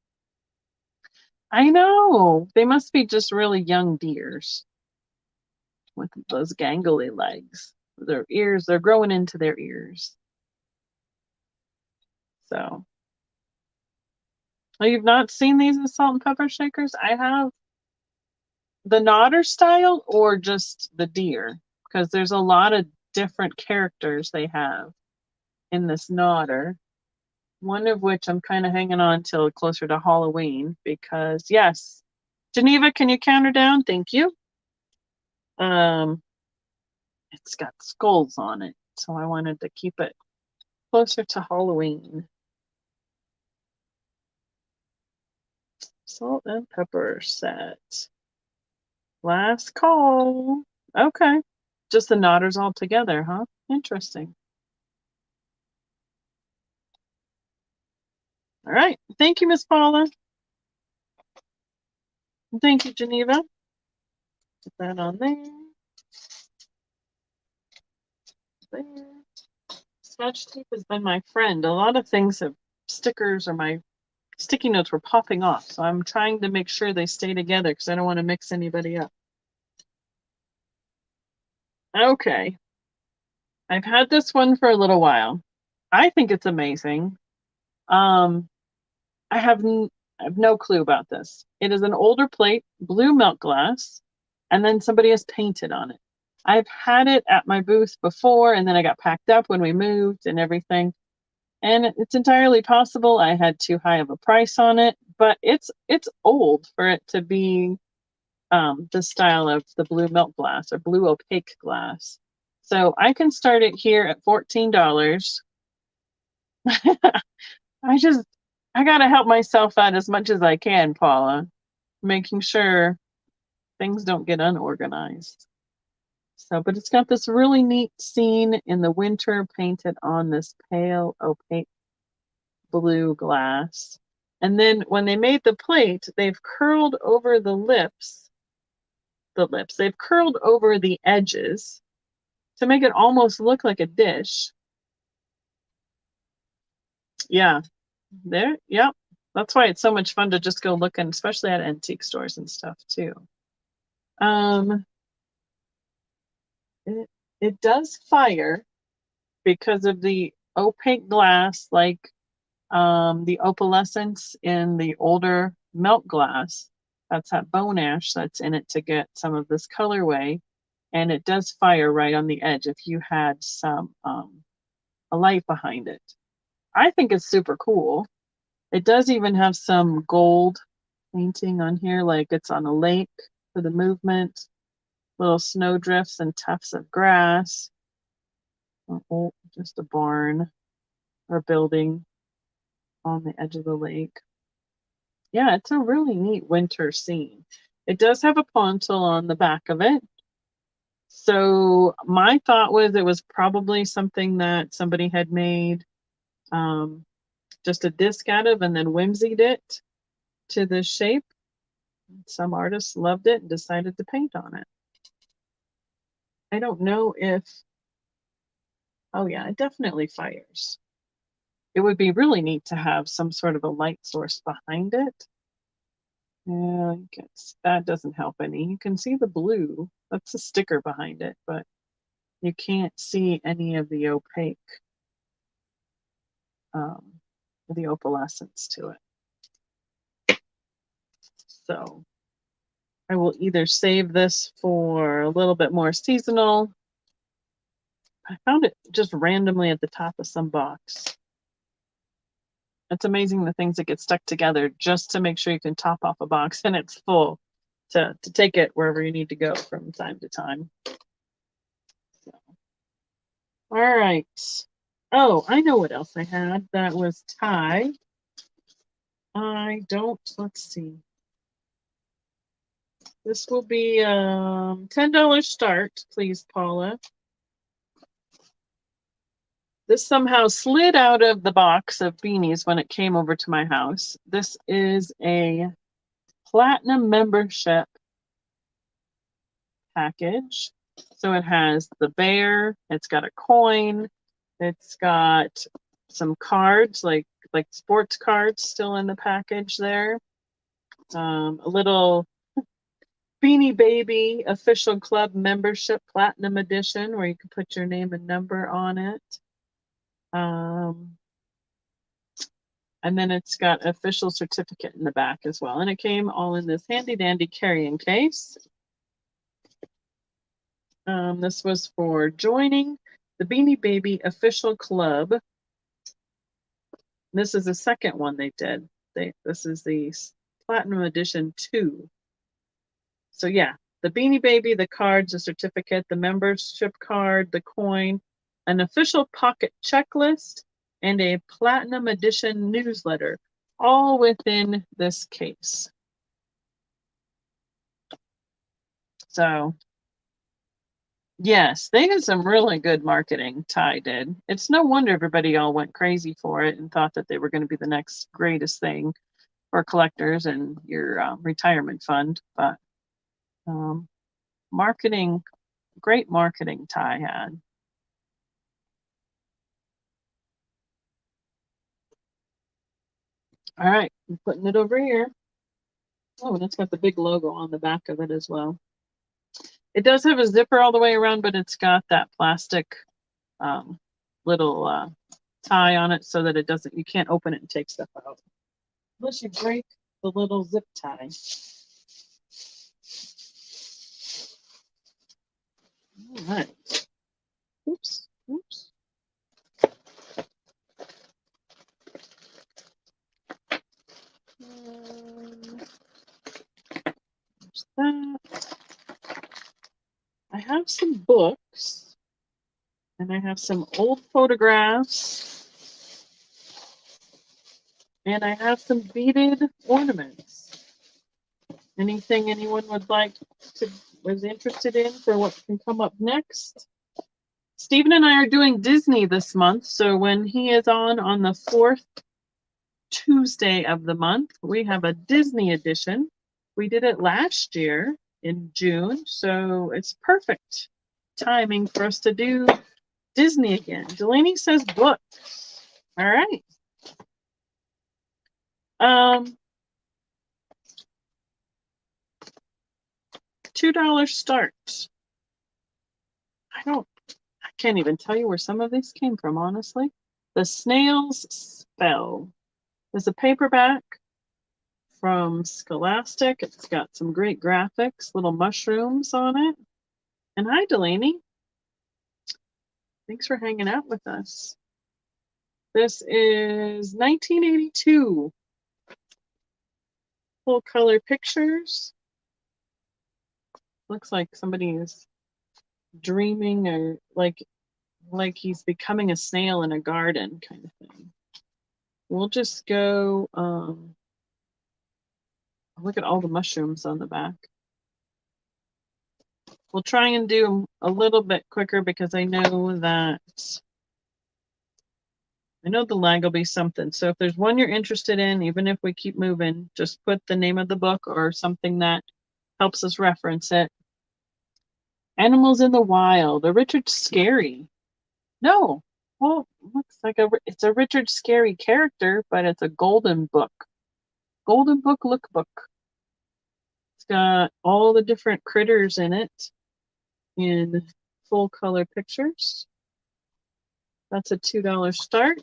I know. They must be just really young deers with those gangly legs. Their ears, they're growing into their ears. So, oh, you've not seen these as salt and pepper shakers? I have the nodder style or just the deer, because there's a lot of different characters they have in this nodder. One of which I'm kind of hanging on till closer to Halloween because, yes, Geneva, can you counter down? Thank you. It's got skulls on it, so I wanted to keep it closer to Halloween. Salt and pepper set. Last call. Okay. Just the knotters all together, huh? Interesting. All right. Thank you, Miss Paula. Thank you, Geneva. Put that on there. There. Scotch tape has been my friend. A lot of things have stickers or my sticky notes were popping off. So I'm trying to make sure they stay together because I don't want to mix anybody up. Okay. I've had this one for a little while. I think it's amazing. I have no clue about this. It is an older plate, blue milk glass, and then somebody has painted on it. I've had it at my booth before, and then I got packed up when we moved and everything. And it's entirely possible I had too high of a price on it, but it's old for it to be the style of the blue milk glass or blue opaque glass. So I can start it here at $14. I gotta help myself out as much as I can, Paula, making sure things don't get unorganized. So, but it's got this really neat scene in the winter painted on this pale opaque blue glass. And then when they made the plate, they've curled over the lips. They've curled over the edges to make it almost look like a dish. Yeah, there, yep. That's why it's so much fun to just go looking, especially at antique stores and stuff too. It does fire because of the opaque glass, like the opalescence in the older melt glass. That's that bone ash that's in it to get some of this colorway. And it does fire right on the edge if you had some a light behind it. I think it's super cool. It does even have some gold painting on here, like it's on a lake for the movement, little snow drifts and tufts of grass. Oh, just a barn or building on the edge of the lake. Yeah, it's a really neat winter scene. It does have a pontil on the back of it. So my thought was it was probably something that somebody had made just a disc out of and then whimsied it to this shape. Some artists loved it and decided to paint on it. I don't know if, oh yeah, it definitely fires. It would be really neat to have some sort of a light source behind it. Yeah, I guess that doesn't help any. You can see the blue. That's a sticker behind it, but you can't see any of the opaque, the opalescence to it. So I will either save this for a little bit more seasonal. I found it just randomly at the top of some box. It's amazing the things that get stuck together just to make sure you can top off a box and it's full to take it wherever you need to go from time to time. So. All right. Oh, I know what else I had that was tie. Let's see. This will be $10 start, please, Paula. This somehow slid out of the box of beanies when it came over to my house. This is a platinum membership package. So it has the bear, it's got a coin, it's got some cards, like sports cards still in the package there. A little Beanie Baby official club membership platinum edition where you can put your name and number on it. And then it's got official certificate in the back as well. And it came all in this handy dandy carrying case. This was for joining the Beanie Baby official club. This is the second one they did. This is the Platinum Edition 2. So yeah, the Beanie Baby, the cards, the certificate, the membership card, the coin, an official pocket checklist, and a Platinum Edition newsletter, all within this case. So yes, they had some really good marketing, Ty did. It's no wonder everybody all went crazy for it and thought that they were going to be the next greatest thing for collectors and your retirement fund. But marketing, great marketing Ty had. All right, I'm putting it over here. Oh, and it's got the big logo on the back of it as well. It does have a zipper all the way around, but it's got that plastic little tie on it so that it doesn't, you can't open it and take stuff out. Unless you break the little zip tie. All right. Oops. Oops. There's that. I have some books. And I have some old photographs. And I have some beaded ornaments. Anything anyone would like to, was interested in for what can come up next? Stephen and I are doing Disney this month. So when he is on the 4th Tuesday of the month, we have a Disney edition. We did it last year in June. So it's perfect timing for us to do Disney again. Delaney says books. All right. $2 start. I can't even tell you where some of these came from, honestly. The Snail's Spell. There's a paperback from Scholastic. It's got some great graphics, little mushrooms on it. And hi, Delaney. Thanks for hanging out with us. This is 1982. Full color pictures. Looks like somebody is dreaming or like he's becoming a snail in a garden kind of thing. We'll just go look at all the mushrooms on the back. We'll try and do them a little bit quicker because I know the lag will be something. So if there's one you're interested in, even if we keep moving, just put the name of the book or something that helps us reference it. Animals in the Wild, a Richard Scarry. No, well, looks like it's a Richard Scarry character, but it's a golden book. Golden book lookbook. It's got all the different critters in it in full color pictures. That's a $2 start.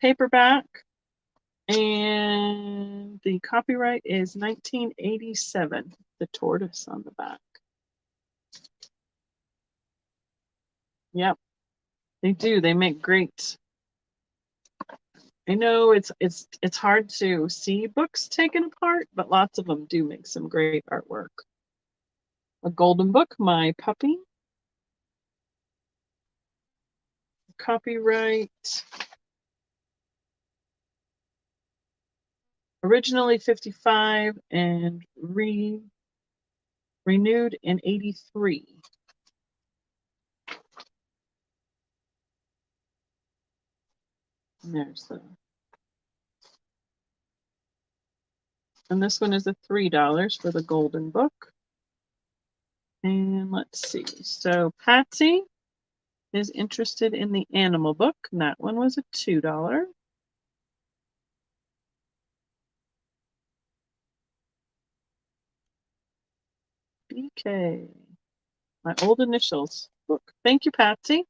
Paperback. And the copyright is 1987. The tortoise on the back. Yep, they do. They make great. I know it's hard to see books taken apart, but lots of them do make some great artwork. A golden book, My Puppy. Copyright. Originally 55 and renewed in 83. And there's and this one is a $3 for the golden book. And let's see. So Patsy is interested in the animal book, and that one was a $2. BK, my old initials book. Thank you, Patsy.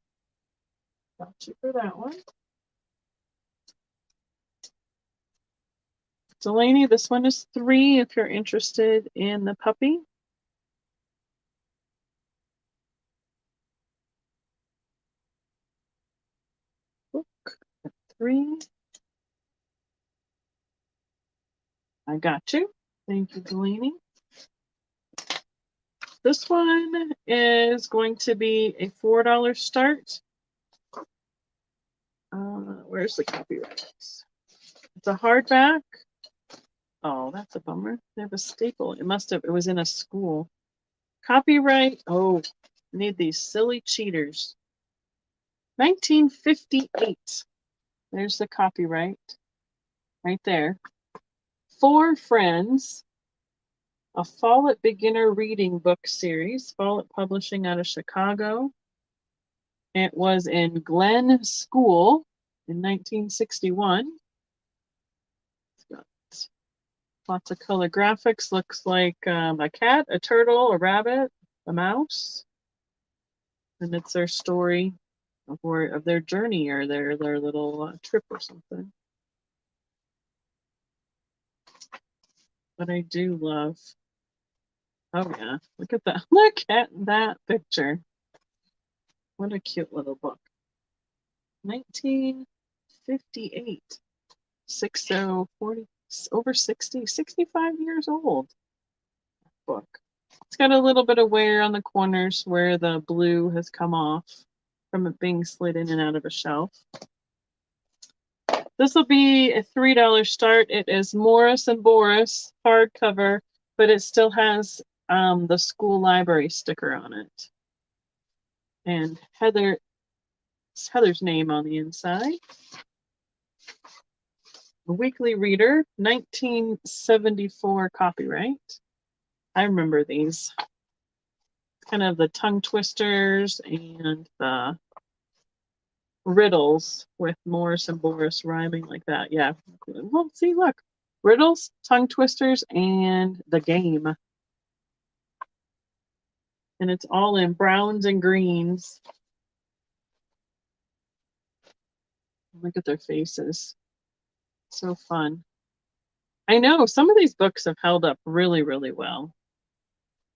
Got you for that one. Delaney, this one is $3 if you're interested in the puppy. Book at $3. I got you. Thank you, Delaney. This one is going to be a $4 start. Where's the copyright? It's a hardback. Oh, that's a bummer. They have a staple. It was in a school. Copyright. Oh, need these silly cheaters. 1958. There's the copyright. Right there. 4 Friends. A Follett Beginner Reading Book Series. Follett Publishing out of Chicago. It was in Glen School in 1961. It's got lots of color graphics. Looks like a cat, a turtle, a rabbit, a mouse. And it's their story of their journey or their little trip or something. But I do love. Oh yeah, look at that! Look at that picture. What a cute little book. 1958. 40, over 60, 65 years old. Book. It's got a little bit of wear on the corners where the blue has come off from it being slid in and out of a shelf. This will be a $3 start. It is Morris and Boris hardcover, but it still has the school library sticker on it. And Heather's name on the inside. A Weekly Reader, 1974 copyright. I remember these. Kind of the tongue twisters and the riddles with Morris and Boris rhyming like that. Yeah. Well, see, look. Riddles, tongue twisters, and the game. And it's all in browns and greens. Look at their faces. So fun. I know some of these books have held up really, really well.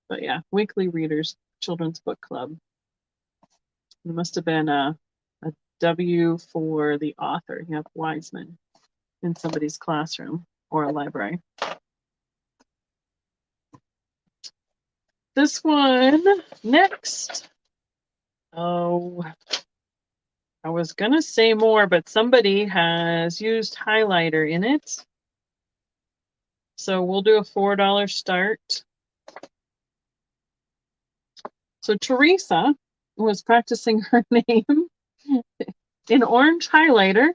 But yeah, Weekly Readers Children's Book Club. It must have been a W for the author, Yep, Wiseman, in somebody's classroom or a library. This one next. Oh, I was gonna say more, but somebody has used highlighter in it. So we'll do a $4 start. So Teresa was practicing her name in orange highlighter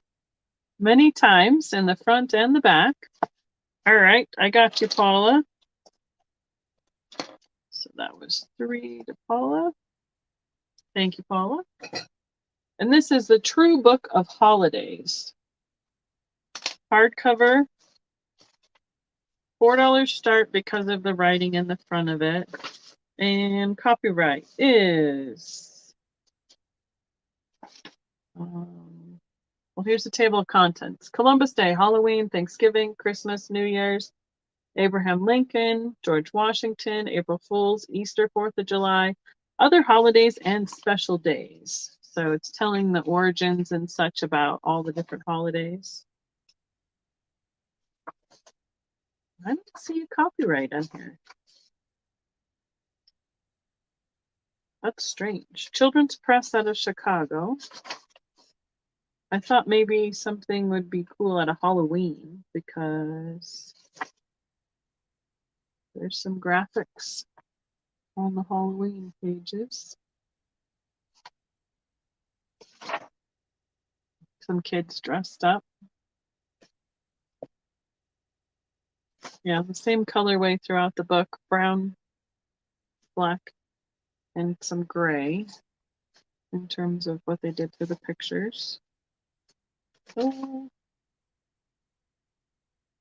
many times in the front and the back. All right, I got you, Paula. So that was 3 to Paula. Thank you, Paula. And this is the True Book of Holidays. Hardcover. $4 start because of the writing in the front of it. And copyright is... well, here's the table of contents. Columbus Day, Halloween, Thanksgiving, Christmas, New Year's, Abraham Lincoln, George Washington, April Fools, Easter, 4th of July, other holidays, and special days. So it's telling the origins and such about all the different holidays. I don't see a copyright on here. That's strange. Children's Press out of Chicago. I thought maybe something would be cool at a Halloween because there's some graphics on the Halloween pages. Some kids dressed up. Yeah, the same colorway throughout the book, brown, black, and some gray in terms of what they did for the pictures. So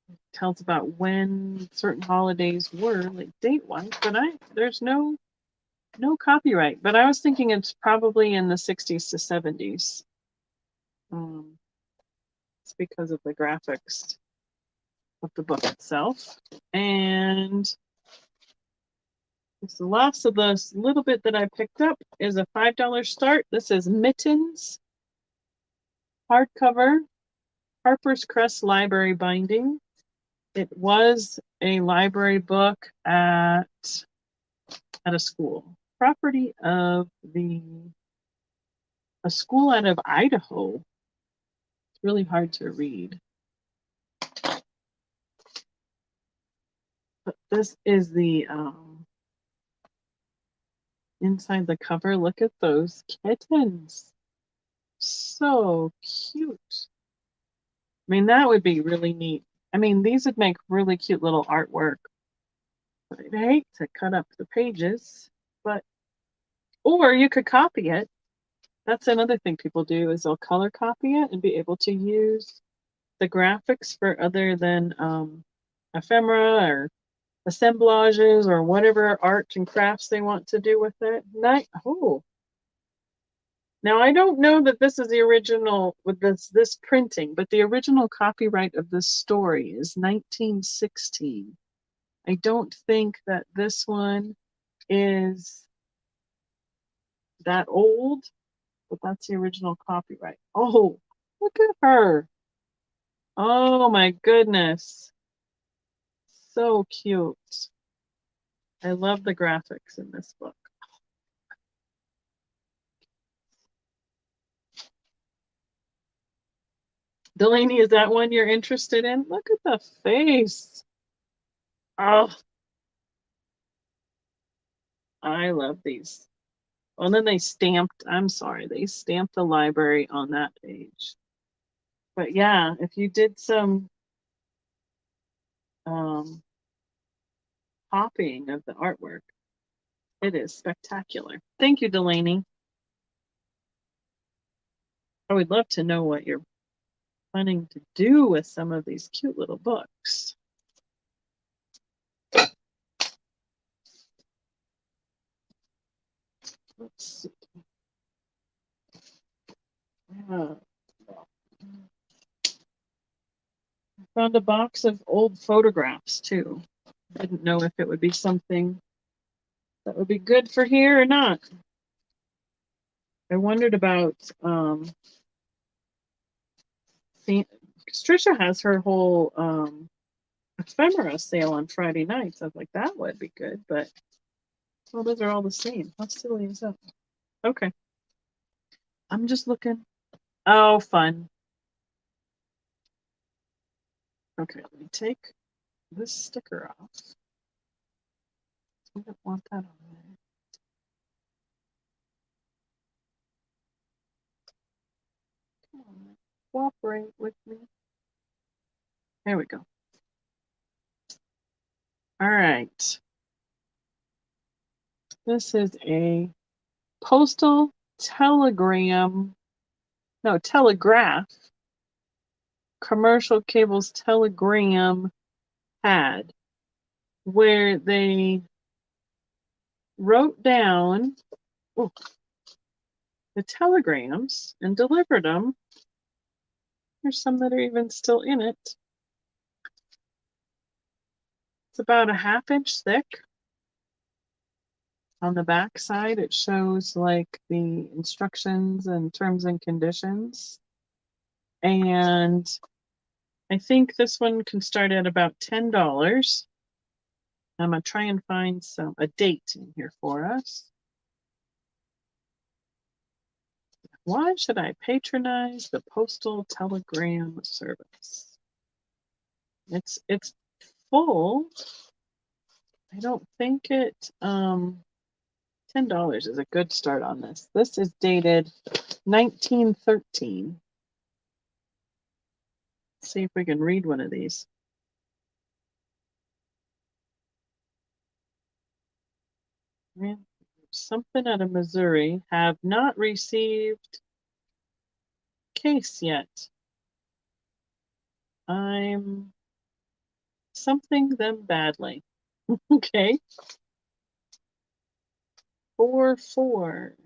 it tells about when certain holidays were, like date-wise, but there's no copyright. But I was thinking it's probably in the 60s to 70s. It's because of the graphics of the book itself. And the last of this little bit that I picked up is a $5 start. This is Mittens, hardcover, Harper's Crest library binding. It was a library book at a school, property of a school out of Idaho. It's really hard to read. But this is the inside the cover. Look at those kittens. So cute. I mean, that would be really neat. I mean, these would make really cute little artwork. But I'd hate to cut up the pages, or you could copy it. That's another thing people do is they'll color copy it and be able to use the graphics for other than ephemera or assemblages or whatever art and crafts they want to do with it. Oh, now I don't know that this is the original with this printing, but the original copyright of this story is 1916. I don't think that this one is that old, but that's the original copyright. Oh, look at her. Oh my goodness. So cute. I love the graphics in this book. Delaney, is that one you're interested in? Look at the face. Oh, I love these. Well, then they stamped the library on that page. But yeah, if you did some copying of the artwork, it is spectacular. Thank you, Delaney. I would love to know what you're planning to do with some of these cute little books. Let's see. Yeah. Found a box of old photographs too. Didn't know if it would be something that would be good for here or not. I wondered about Trisha has her whole ephemera sale on Friday nights. I was like, that would be good, but well, those are all the same. How silly is that? Okay. I'm just looking. Oh, fun. Okay, let me take this sticker off. I don't want that on there. Come on, cooperate with me. There we go. All right. This is a postal telegraph commercial cables telegram pad where they wrote down the telegrams and delivered them. There's some that are even still in it. It's about a 1/2 inch thick. On the back side, it shows like the instructions and terms and conditions. And I think this one can start at about $10. I'm gonna try and find a date in here for us. Why should I patronize the postal telegram service? It's full. I don't think it $10 is a good start on this. This is dated 1913. Let's see if we can read one of these. Something out of Missouri. Have not received case yet. I'm something them badly. Okay. 4-4.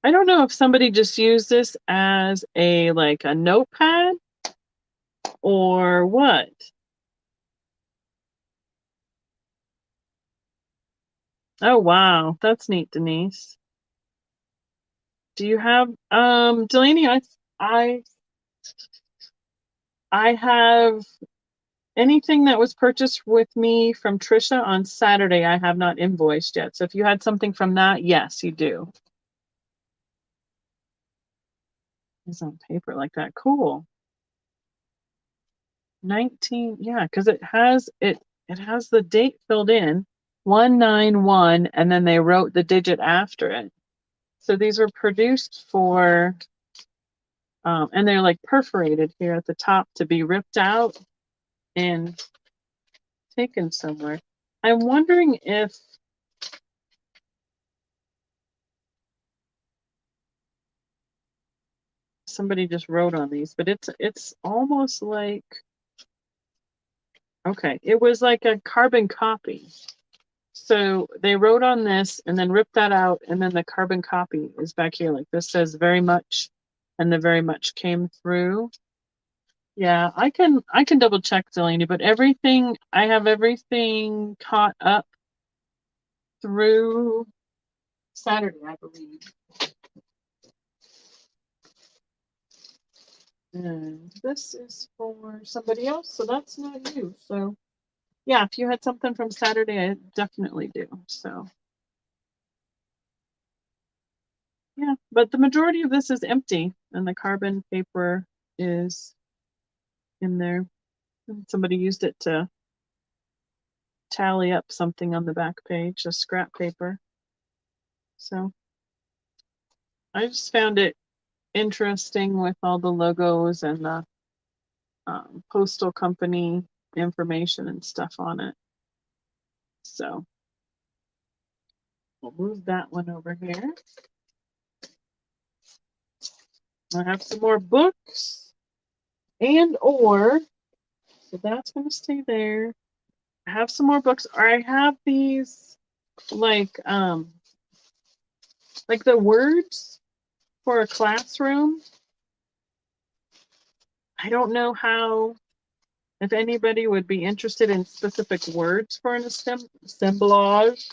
I don't know if somebody just used this as a notepad or what. Oh wow, that's neat, Denise. Do you have Delaney? I have anything that was purchased with me from Trisha on Saturday. I have not invoiced yet. So if you had something from that, yes, you do. It's on paper like that. Cool. 19, yeah, because it has the date filled in 191, and then they wrote the digit after it. So these were produced for and they're like perforated here at the top to be ripped out and taken somewhere. I'm wondering if somebody just wrote on these, but it's almost like, okay, it was like a carbon copy. So they wrote on this and then ripped that out, and then the carbon copy is back here. Like this says very much, and the very much came through. Yeah, I can double check, Delaney, but I have everything caught up through Saturday, I believe. And this is for somebody else, so that's not you. So yeah, if you had something from Saturday, I definitely do. So yeah, but the majority of this is empty, and the carbon paper is in there. Somebody used it to tally up something on the back page, a scrap paper. So I just found it interesting with all the logos and the postal company information and stuff on it. So we'll move that one over here. I have some more books so that's going to stay there. I have some more books, or I have these like the words for a classroom. I don't know how If anybody would be interested in specific words for an assemblage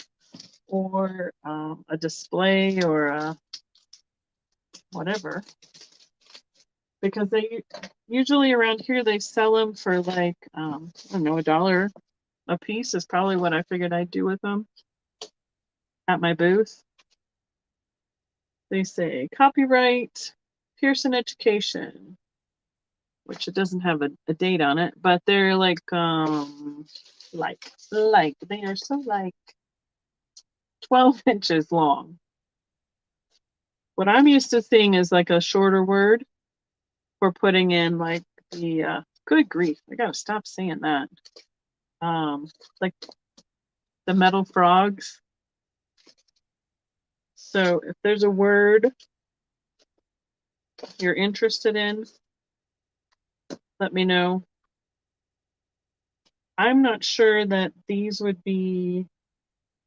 or a display or a whatever, because they usually around here they sell them for like I don't know, $1 a piece is probably what I figured I'd do with them at my booth. They say copyright Pearson Education, which it doesn't have a date on it, but they're like they are so like 12 inches long. What I'm used to seeing is like a shorter word for putting in like the good grief, I gotta stop saying that. Like the metal frogs. So if there's a word you're interested in, let me know. I'm not sure that these would be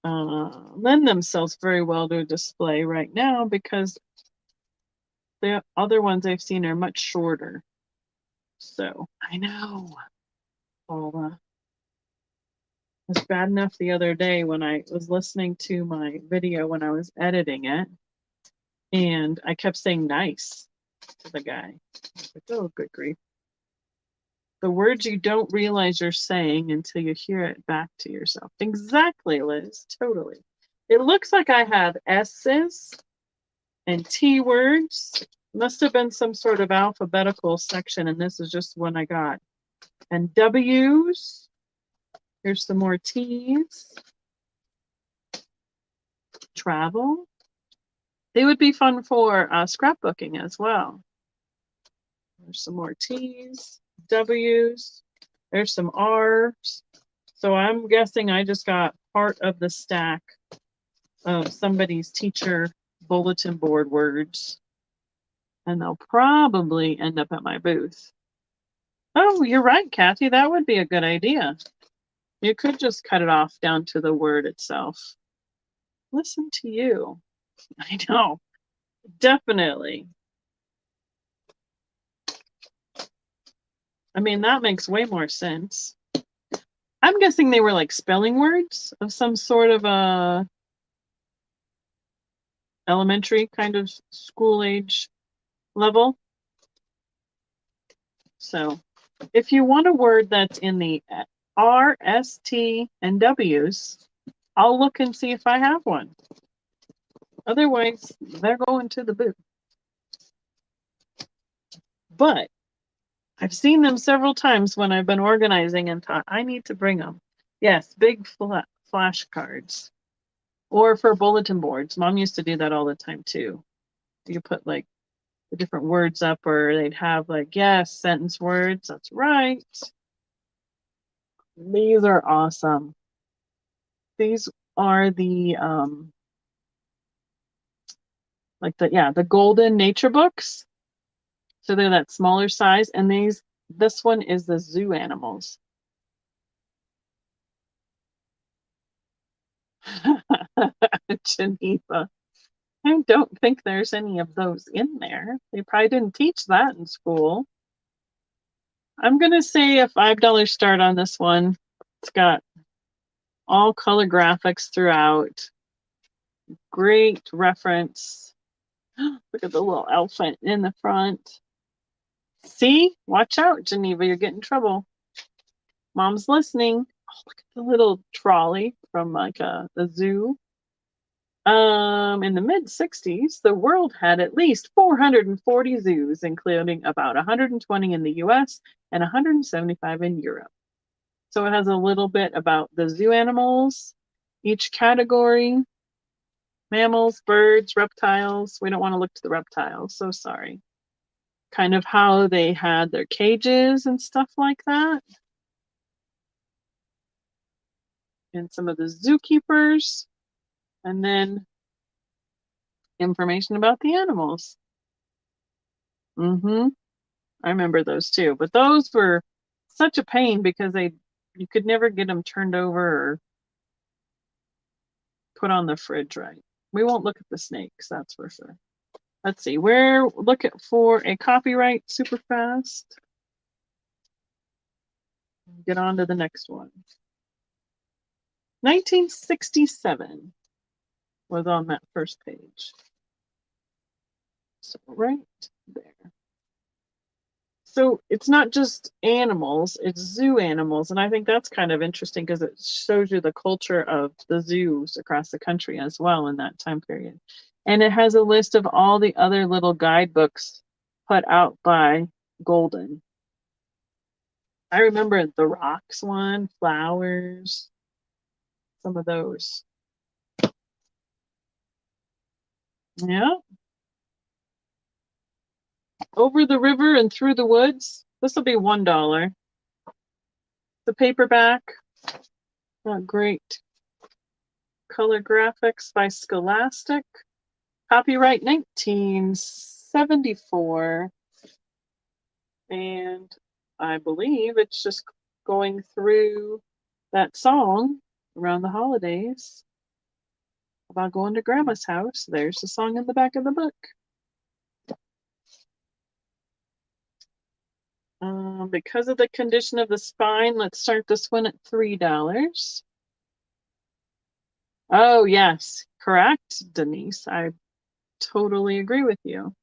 lend themselves very well to a display right now because the other ones I've seen are much shorter. So I know. Well, it was bad enough the other day when I was listening to my video when I was editing it, and I kept saying nice to the guy. I was like, oh, good grief. The words you don't realize you're saying until you hear it back to yourself. Exactly, Liz. Totally. It looks like I have S's and T words. Must have been some sort of alphabetical section, and this is just one I got. And W's. Here's some more T's. Travel. They would be fun for scrapbooking as well. There's some more T's, W's. There's some R's. So I'm guessing I just got part of the stack of somebody's teacher bulletin board words. And they'll probably end up at my booth. Oh, you're right, Kathy. That would be a good idea. You could just cut it off down to the word itself. Listen to you. I know. Definitely. I mean, that makes way more sense. I'm guessing they were like spelling words of some sort of a elementary kind of school age level. So if you want a word that's in the R, S, T, and W's, I'll look and see if I have one. Otherwise, they're going to the booth. But I've seen them several times when I've been organizing and thought, I need to bring them. Yes, big flashcards. Or for bulletin boards. Mom used to do that all the time too. You put like the different words up, or they'd have like, yes, sentence words. That's right. These are awesome. These are the like the golden nature books. So they're that smaller size, and this one is the zoo animals. Geneva. I don't think there's any of those in there. They probably didn't teach that in school. I'm gonna say a $5 start on this one. It's got all color graphics throughout. Great reference. Look at the little elephant in the front. See? Watch out, Geneva. You're getting in trouble. Mom's listening. Oh, look at the little trolley from like the zoo. In the mid-60s, the world had at least 440 zoos, including about 120 in the US and 175 in Europe. So it has a little bit about the zoo animals, each category, mammals, birds, reptiles. We don't want to look to the reptiles, so sorry. Kind of how they had their cages and stuff like that. And some of the zookeepers. And then information about the animals. I remember those too. But those were such a pain because you could never get them turned over or put on the fridge right. We won't look at the snakes, that's for sure. Let's see, we're looking for a copyright super fast. Get on to the next one. 1967 was on that first page. So right there. So it's not just animals, it's zoo animals. And I think that's kind of interesting because it shows you the culture of the zoos across the country as well in that time period. And it has a list of all the other little guidebooks put out by Golden. I remember the rocks one, flowers, some of those. Yeah. Over the river and through the woods. This will be $1. The paperback. Great color graphics by Scholastic. Copyright 1974. And I believe it's just going through that song around the holidays about going to grandma's house. There's the song in the back of the book. Because of the condition of the spine, let's start this one at $3. Oh, yes, correct, Denise. I totally agree with you.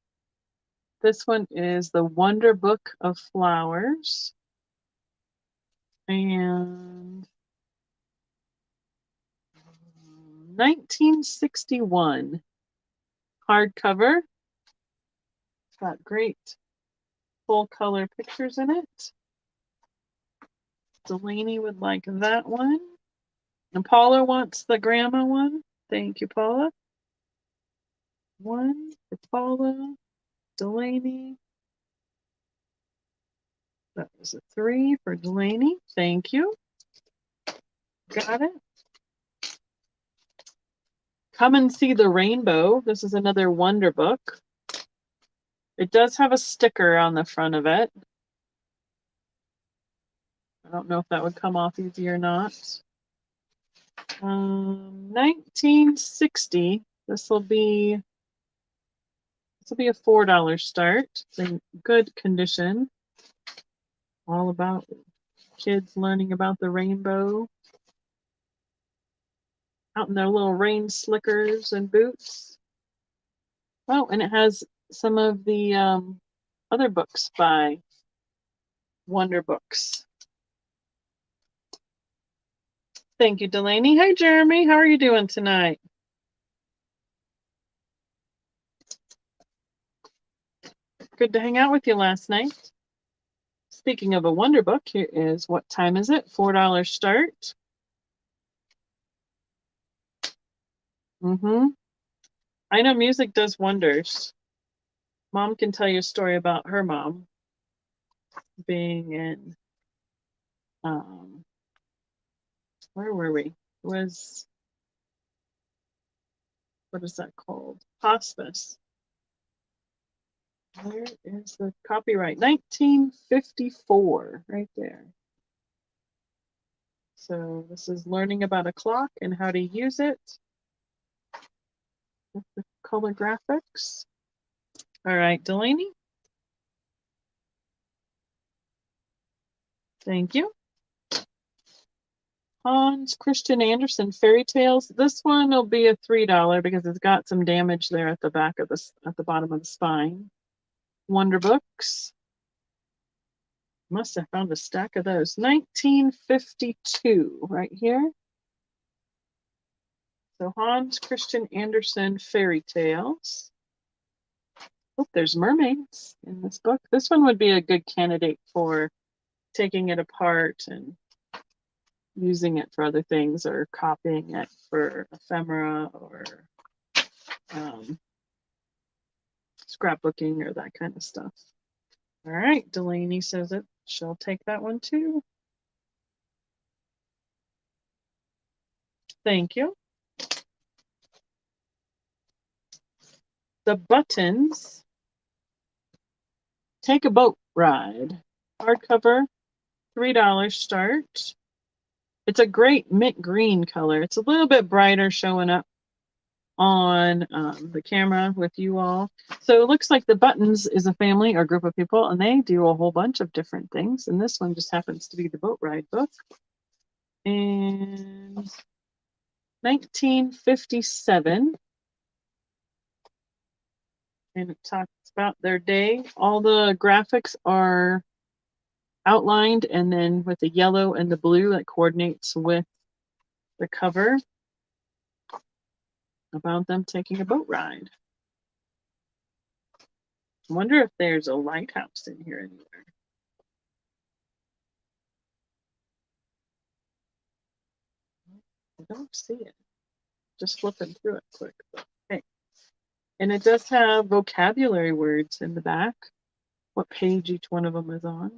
This one is The Wonder Book of Flowers. And 1961 hardcover. It's got great full color pictures in it. Delaney would like that one. And Paula wants the grandma one. Thank you, Paula. One for Paula. Delaney. That was a 3 for Delaney. Thank you. Got it. Come and See the Rainbow. This is another Wonder Book. It does have a sticker on the front of it. I don't know if that would come off easy or not. 1960. This will be a $4 start. It's in good condition. All about kids learning about the rainbow. Out in their little rain slickers and boots. Oh, and it has some of the other books by Wonder Books. Thank you, Delaney. Hi, Jeremy. How are you doing tonight? Good to hang out with you last night. Speaking of a Wonder Book, here is What Time Is It? $4 start. I know music does wonders. Mom can tell you a story about her mom being in, where were we? It was, what is that called? Hospice. Where is the copyright? 1954, right there. So this is learning about a clock and how to use it. With the color graphics. All right, Delaney. Thank you. Hans Christian Andersen Fairy Tales. This one will be a $3 because it's got some damage there at the back of at the bottom of the spine. Wonder Books. Must have found a stack of those. 1952, right here. So Hans Christian Andersen Fairy Tales. Oh, there's mermaids in this book. This one would be a good candidate for taking it apart and using it for other things or copying it for ephemera or scrapbooking or that kind of stuff. All right, Delaney says it. She'll take that one too. Thank you. The Buttons. Take a Boat Ride. Hardcover, $3 start. It's a great mint green color. It's a little bit brighter showing up on the camera with you all. So it looks like the Buttons is a family or group of people, and they do a whole bunch of different things. And this one just happens to be the boat ride book. And 1957. And it talks about their day. All the graphics are outlined, and then with the yellow and the blue that coordinates with the cover about them taking a boat ride. I wonder if there's a lighthouse in here anywhere. I don't see it. Just flipping through it quick. Okay. And it does have vocabulary words in the back, what page each one of them is on.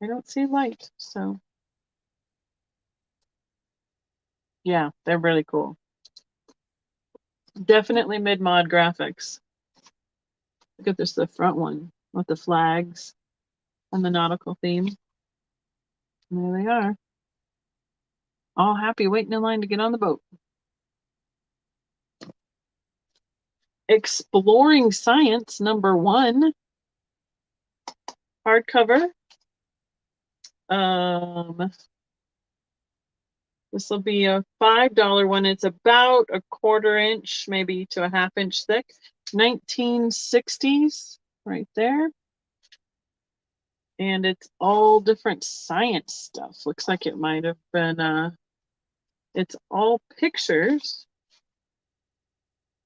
I don't see light, so yeah, they're really cool. Definitely mid-mod graphics. Look at this, the front one with the flags and the nautical theme. And there they are. All happy, waiting in line to get on the boat. Exploring Science #1. Hardcover. This will be a $5 one. It's about a 1/4 inch, maybe to a 1/2 inch thick. 1960s, right there. And it's all different science stuff. Looks like it might have been, it's all pictures.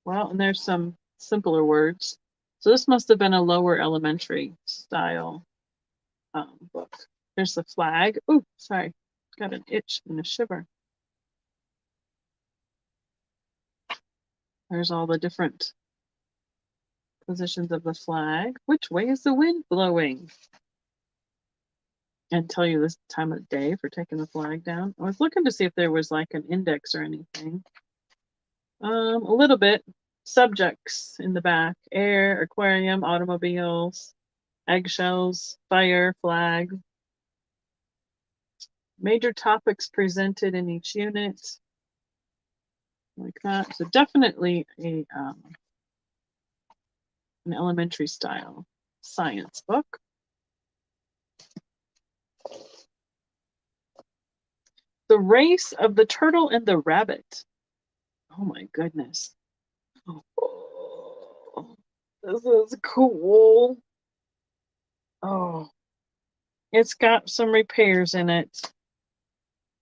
Well, and there's some simpler words. So this must have been a lower elementary style book. There's the flag. Oh, sorry. Got an itch and a shiver. There's all the different positions of the flag. Which way is the wind blowing? And tell you this time of day for taking the flag down. I was looking to see if there was like an index or anything. A little bit. Subjects in the back: air, aquarium, automobiles, eggshells, fire, flag. Major topics presented in each unit. Like that. So definitely a an elementary style science book. The Race of the Turtle and the Rabbit. Oh my goodness. Oh, this is cool. Oh, it's got some repairs in it,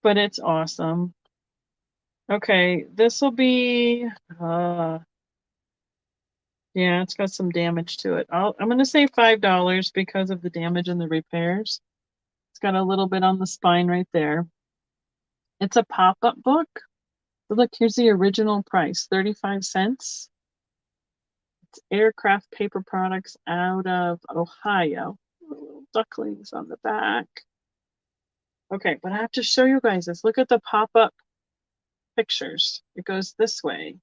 but it's awesome. Okay, this will be, yeah, it's got some damage to it. I'm going to say $5 because of the damage and the repairs. It's got a little bit on the spine right there. It's a pop-up book. But look, here's the original price, 35 cents. It's aircraft paper products out of Ohio. Little ducklings on the back. Okay, but I have to show you guys this. Look at the pop-up pictures. It goes this way.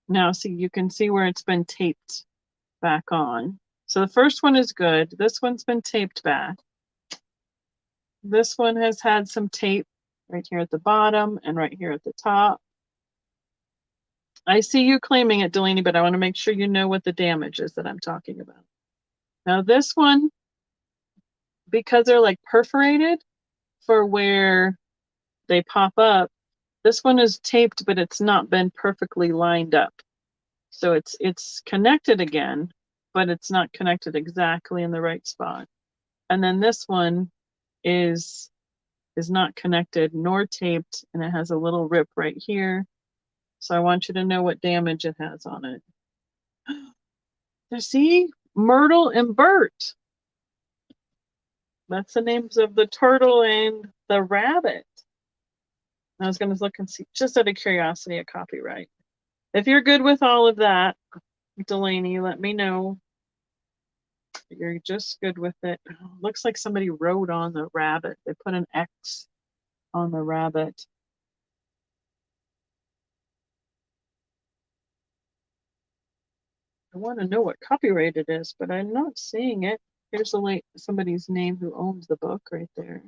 Now, see, you can see where it's been taped back on. So the first one is good. This one's been taped back. This one has had some tape right here at the bottom and right here at the top. I see you claiming it, Delaney, but I want to make sure you know what the damage is that I'm talking about. Now this one, because they're like perforated for where they pop up, this one is taped, but it's not been perfectly lined up. So it's connected again, but it's not connected exactly in the right spot. And then this one is not connected nor taped, and it has a little rip right here. So I want you to know what damage it has on it. See? Myrtle and Bert. That's the names of the turtle and the rabbit. I was going to look and see, just out of curiosity, a copyright. If you're good with all of that, Delaney, let me know. You're just good with it. Oh, looks like somebody wrote on the rabbit. They put an X on the rabbit. I want to know what copyright it is, but I'm not seeing it. Here's somebody's name who owns the book right there.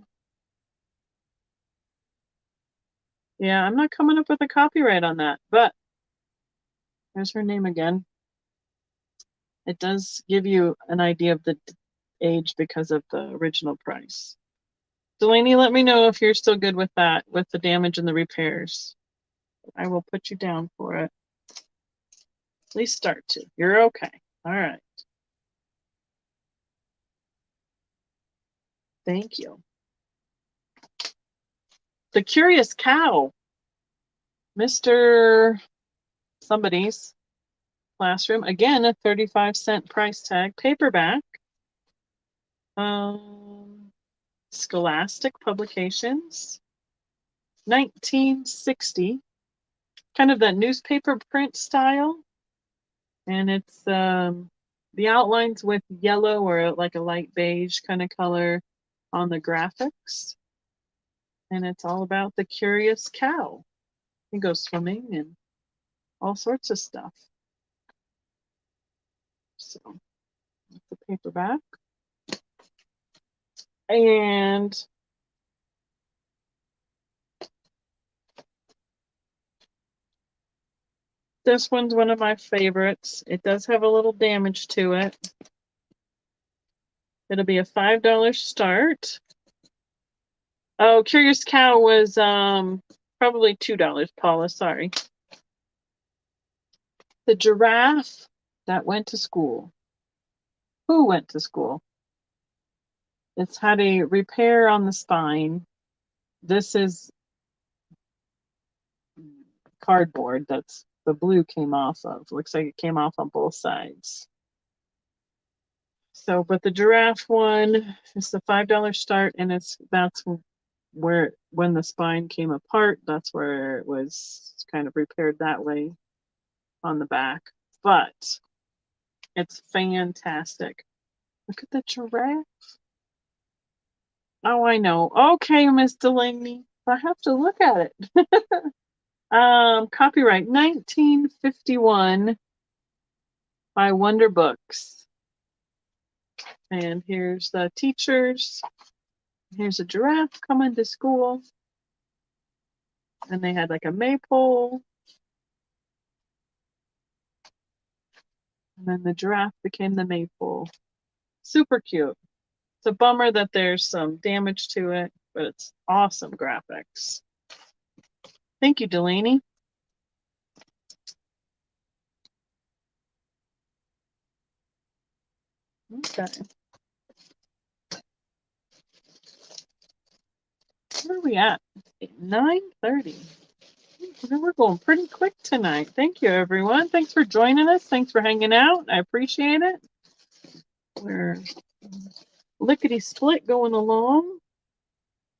Yeah, I'm not coming up with a copyright on that, but there's her name again. It does give you an idea of the age because of the original price. Delaney, let me know if you're still good with that, with the damage and the repairs. I will put you down for it. At least start to. You're okay. All right. Thank you. The Curious Cow. Mr. Somebody's Classroom. Again, a 35-cent price tag. Paperback. Scholastic Publications. 1960. Kind of that newspaper print style. And it's the outlines with yellow or like a light beige kind of color on the graphics. And it's all about the curious cow. He goes swimming and all sorts of stuff. So that's the paperback. And this one's one of my favorites. It does have a little damage to it. It'll be a $5 start. Oh, Curious Cow was probably $2, Paula, sorry. The Giraffe That Went to School. Who went to school? It's had a repair on the spine. This is cardboard that's the blue came off of. Looks like it came off on both sides. So, but the giraffe one is the $5 start, and that's where when the spine came apart, that's where it was kind of repaired that way on the back. But it's fantastic. Look at the giraffe. Oh, I know. Okay, Miss Delaney. I have to look at it. Copyright 1951 by Wonder Books. And here's the teachers. Here's a giraffe coming to school. And they had like a maypole. And then the giraffe became the maypole. Super cute. It's a bummer that there's some damage to it, but it's awesome graphics. Thank you, Delaney. Okay. Where are we at? 9:30. We're going pretty quick tonight. Thank you, everyone. Thanks for joining us. Thanks for hanging out. I appreciate it. We're lickety-split going along.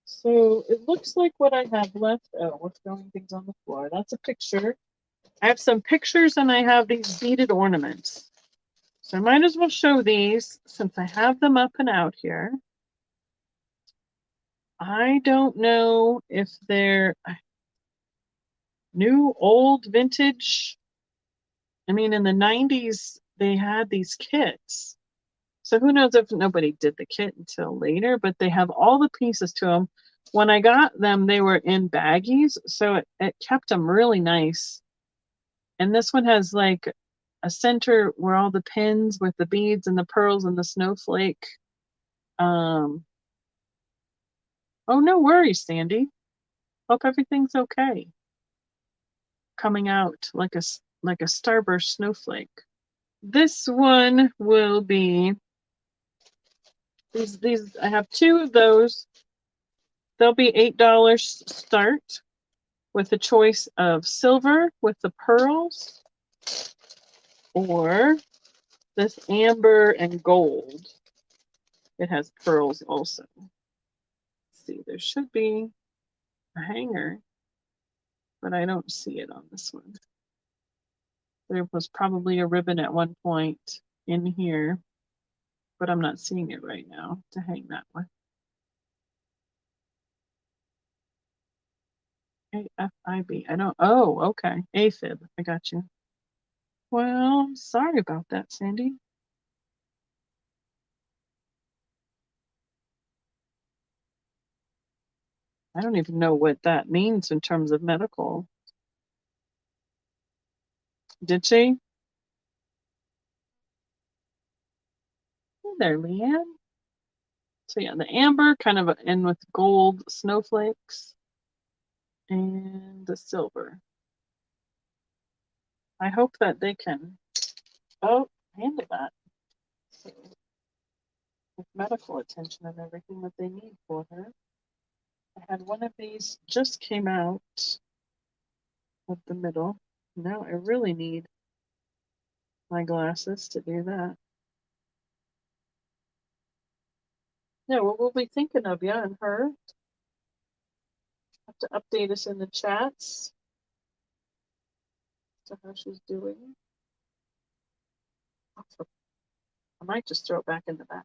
So it looks like what I have left. Oh, what's throwing things on the floor? That's a picture. I have some pictures and I have these beaded ornaments. So I might as well show these since I have them up and out here. I don't know if they're new, old, vintage. I mean, in the 90s, they had these kits. So who knows if nobody did the kit until later, but they have all the pieces to them. When I got them, they were in baggies, so it kept them really nice. And this one has like a center where all the pins with the beads and the pearls and the snowflake. Oh, no worries, Sandy. Hope everything's okay. Coming out like a starburst snowflake. This one will be these. I have two of those. They'll be $8 start with a choice of silver with the pearls or this amber and gold. It has pearls also. Let's see, there should be a hanger, but I don't see it on this one. There was probably a ribbon at one point in here, but I'm not seeing it right now to hang that one. AFIB. I don't. Oh, okay. AFib. I got you. Well, sorry about that, Sandy. I don't even know what that means in terms of medical. Did she? Hey there, Leanne. So yeah, the amber kind of in with gold snowflakes and the silver. I hope that they can, oh, handle that. So, with medical attention and everything that they need for her. I had one of these just came out of the middle. Now I really need my glasses to do that. Yeah, well, we'll be thinking of you and her. Have to update us in the chats to how she's doing. I might just throw it back in the back.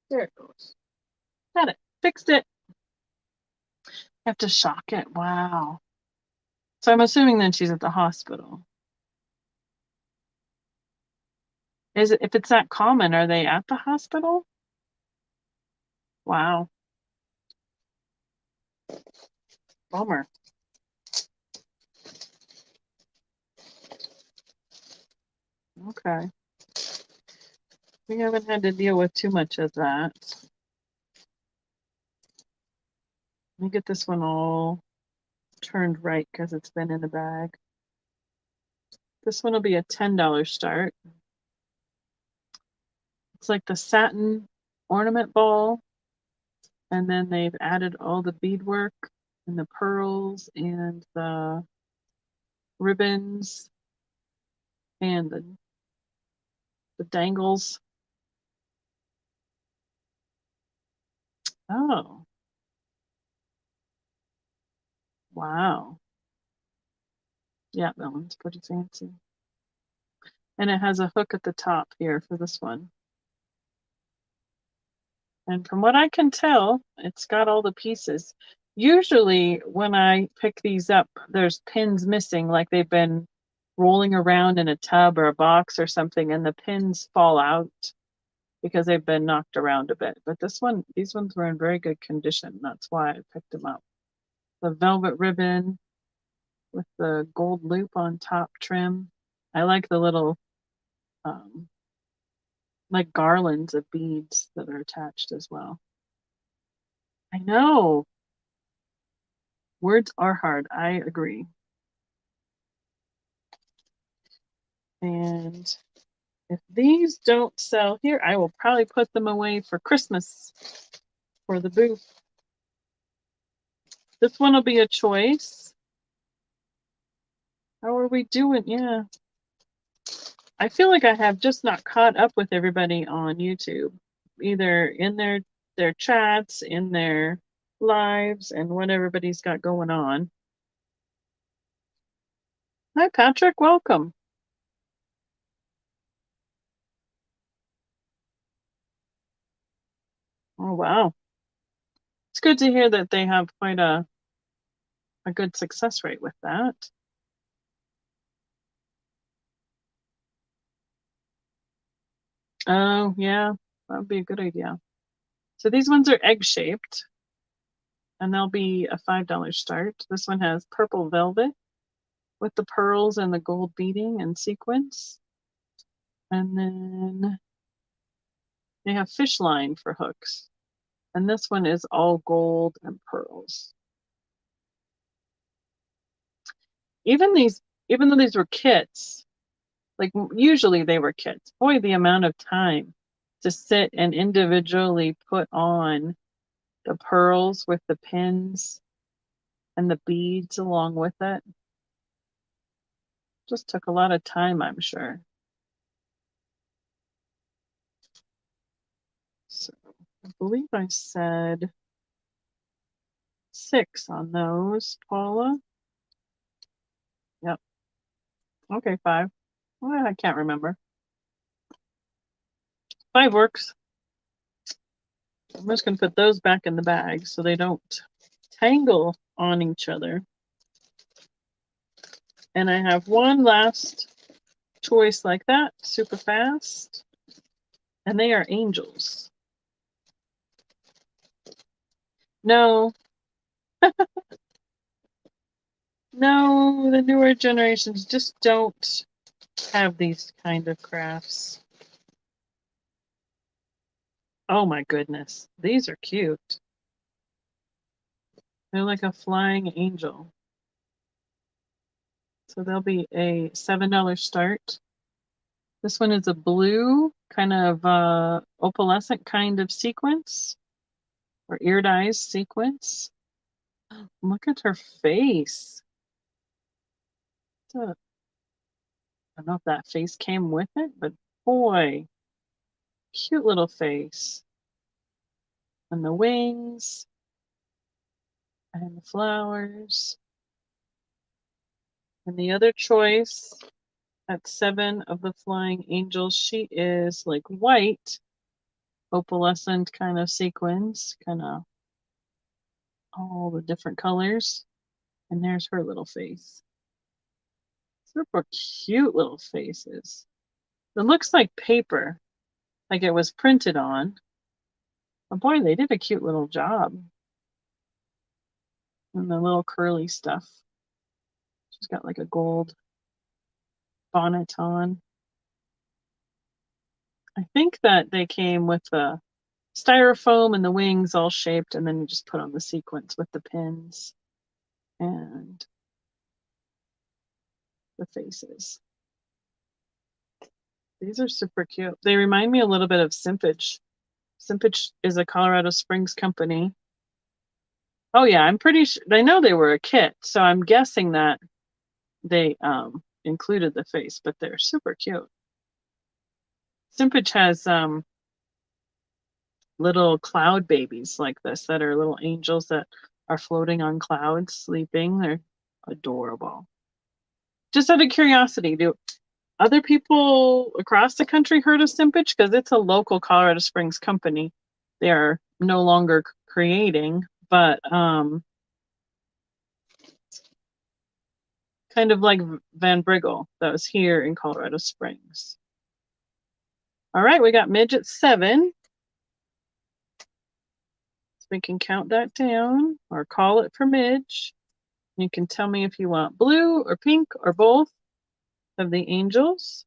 There it goes. Got it. Fixed it. Have to shock it. Wow. So I'm assuming then she's at the hospital. Is it, if it's that common, are they at the hospital? Wow. Bummer. Okay. We haven't had to deal with too much of that. Let me get this one all turned right because it's been in the bag. This one will be a $10 start. It's like the satin ornament ball. And then they've added all the beadwork and the pearls and the ribbons and the dangles. Oh, wow. Yeah, that one's pretty fancy. And it has a hook at the top here for this one. And from what I can tell, it's got all the pieces. Usually when I pick these up, there's pins missing, like they've been rolling around in a tub or a box or something, and the pins fall out because they've been knocked around a bit. But these ones were in very good condition. That's why I picked them up. The velvet ribbon with the gold loop on top trim. I like the little like garlands of beads that are attached as well. I know. Words are hard. I agree. And if these don't sell here, I will probably put them away for Christmas for the booth. This one will be a choice. How are we doing? Yeah. I feel like I have just not caught up with everybody on YouTube, either in their chats, in their lives, and what everybody's got going on. Hi, Patrick. Welcome. Oh, wow. It's good to hear that they have quite a good success rate with that. Oh, yeah, that would be a good idea. So these ones are egg-shaped, and they'll be a $5 start. This one has purple velvet with the pearls and the gold beading and sequins. And then they have fish line for hooks. And this one is all gold and pearls. Even though these were kits, like usually they were kits, boy, the amount of time to sit and individually put on the pearls with the pins and the beads along with it. Just took a lot of time, I'm sure. So I believe I said 6 on those, Paula. Yep. Okay, 5. Well, I can't remember. 5 works. I'm just going to put those back in the bag so they don't tangle on each other. And I have one last choice like that, super fast. And they are angels. No. No, the newer generations just don't have these kind of crafts. Oh my goodness. These are cute. They're like a flying angel. So they'll be a $7 start. This one is a blue, kind of opalescent kind of sequence, or iridized sequence. Look at her face. I don't know if that face came with it, but boy, cute little face. And the wings, and the flowers. And the other choice at 7 of the flying angels, she is like white, opalescent kind of sequins, kind of all the different colors. And there's her little face. Super cute little faces. It looks like paper, like it was printed on. But boy, they did a cute little job. And the little curly stuff. She's got like a gold bonnet on. I think that they came with the styrofoam and the wings all shaped, and then you just put on the sequins with the pins and the faces. These are super cute. They remind me a little bit of Simpage. Simpage is a Colorado Springs company. Oh yeah, I'm pretty sure, I know they were a kit, so I'm guessing that they included the face, but they're super cute. Simpage has little cloud babies like this that are little angels that are floating on clouds, sleeping. They're adorable. Just out of curiosity, do other people across the country heard of Simpage? Because it's a local Colorado Springs company. They are no longer creating, but kind of like Van Briggle that was here in Colorado Springs. All right, we got Midge at 7. So we can count that down or call it for Midge. You can tell me if you want blue or pink or both of the angels.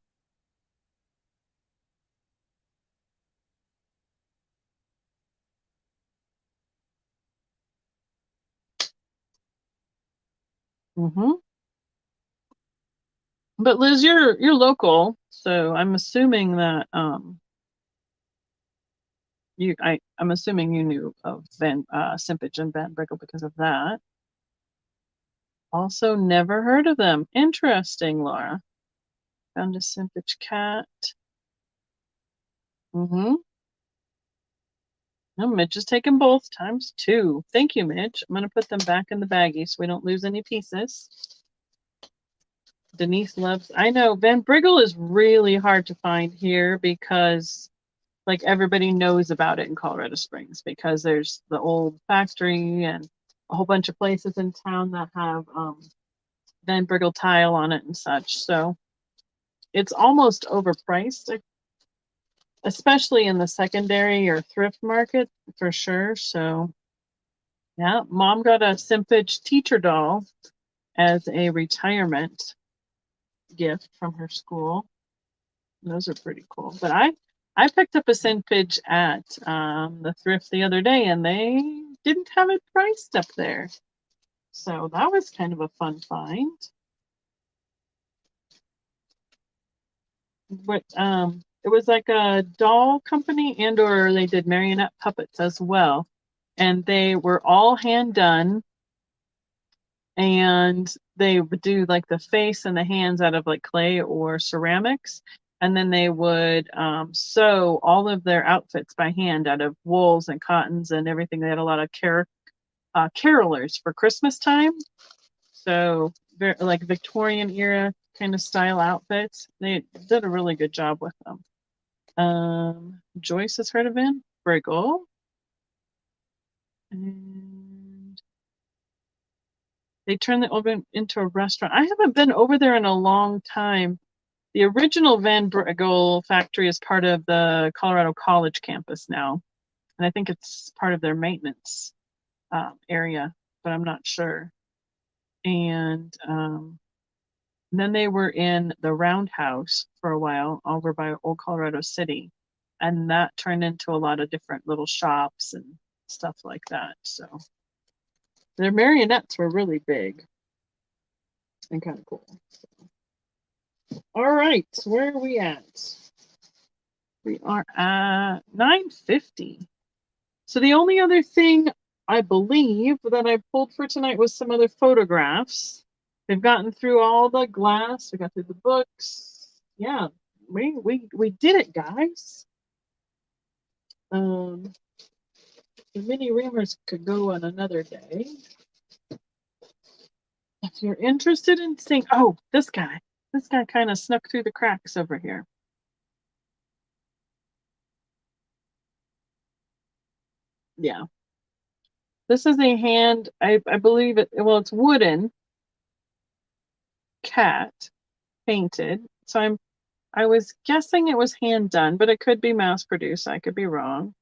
But Liz, you're local, so I'm assuming that I'm assuming you knew of Simpage and Van Briggle because of that. Also, never heard of them. Interesting, Laura. Found a Simpage cat. No, Mitch is taking both times 2. Thank you, Mitch. I'm gonna put them back in the baggie so we don't lose any pieces. Denise loves. I know Van Briggle is really hard to find here because like everybody knows about it in Colorado Springs because there's the old factory and a whole bunch of places in town that have Van Briggle tile on it and such. So it's almost overpriced, especially in the secondary or thrift market for sure. So yeah, Mom got a Simpage teacher doll as a retirement gift from her school. Those are pretty cool. But I picked up a Simpage at the thrift the other day, and they didn't have it priced up there. So that was kind of a fun find. But it was like a doll company, and or they did marionette puppets as well. And they were all hand done. And they would do like the face and the hands out of like clay or ceramics. And then they would sew all of their outfits by hand out of wools and cottons and everything. They had a lot of carolers for Christmas time. So like Victorian era kind of style outfits. They did a really good job with them. Joyce has heard of Van Briggle. And they turned the oven into a restaurant. I haven't been over there in a long time. The original Van Briggle factory is part of the Colorado College campus now. And I think it's part of their maintenance area, but I'm not sure. And then they were in the Roundhouse for a while over by Old Colorado City. And that turned into a lot of different little shops and stuff like that. So their marionettes were really big and kind of cool. All right, where are we at? We are at 9:50. So the only other thing I believe that I pulled for tonight was some other photographs. They've gotten through all the glass. We got through the books. Yeah, we did it, guys. The mini reamers could go on another day. If you're interested in seeing, oh, this guy kind of snuck through the cracks over here. Yeah. This is a hand, I believe it, well, it's wooden cat painted. So I was guessing it was hand done, but it could be mass produced. I could be wrong.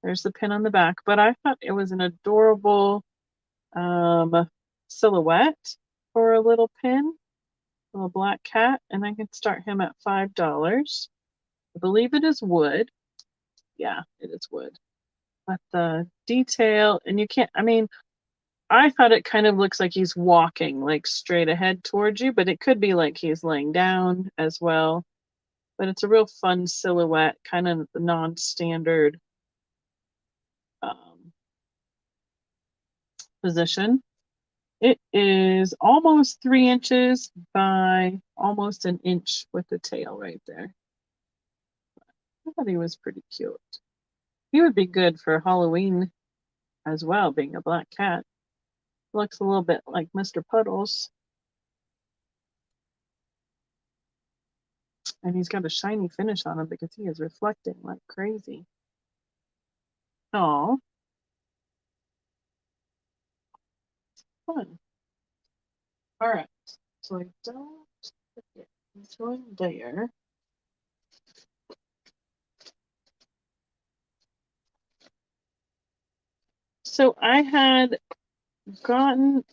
There's the pin on the back, but I thought it was an adorable silhouette for a little pin, a little black cat, and I can start him at $5. I believe it is wood. Yeah, it is wood. But the detail, and you can't, I mean, I thought it kind of looks like he's walking like straight ahead towards you, but it could be like he's laying down as well. But it's a real fun silhouette, kind of non-standard position. It is almost 3 inches by almost an inch with the tail right there. I thought he was pretty cute. He would be good for Halloween as well, being a black cat. Looks a little bit like Mr. Puddles. And he's got a shiny finish on him because he is reflecting like crazy. Oh, fun. All right, so I don't forget. He's going there. So I had gotten,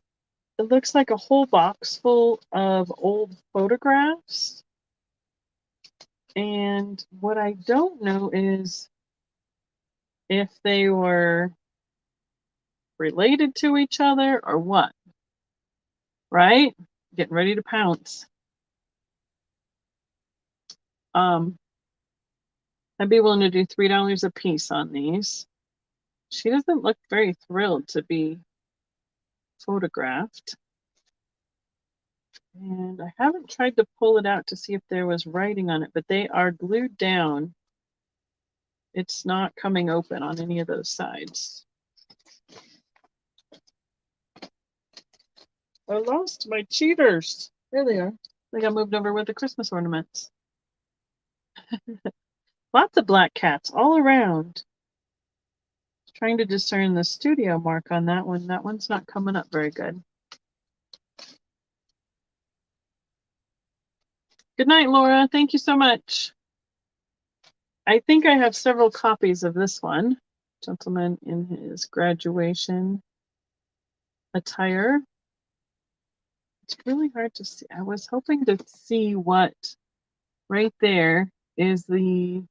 it looks like a whole box full of old photographs. And what I don't know is if they were related to each other or what. Right? Getting ready to pounce. I'd be willing to do $3 a piece on these. She doesn't look very thrilled to be photographed. And I haven't tried to pull it out to see if there was writing on it, but they are glued down. It's not coming open on any of those sides. I lost my cheaters. There they are. They got moved over with the Christmas ornaments. Lots of black cats all around. Trying to discern the studio mark on that one. That one's not coming up very good. Good night, Laura. Thank you so much. I think I have several copies of this one. Gentleman in his graduation attire. It's really hard to see. I was hoping to see what right there is the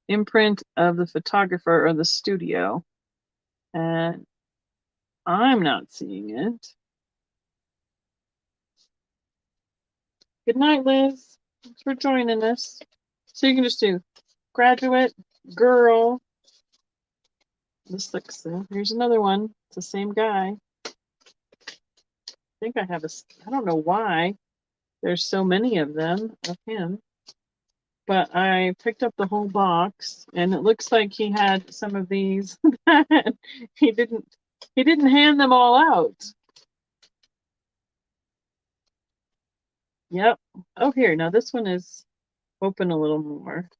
imprint of the photographer or the studio. And I'm not seeing it. Good night, Liz. Thanks for joining us. So you can just do graduate, girl. This looks, here's another one. It's the same guy. I think I have I don't know why there's so many of them of him. But I picked up the whole box and it looks like he had some of these that he didn't hand them all out. Yep. Oh, here. Now this one is open a little more.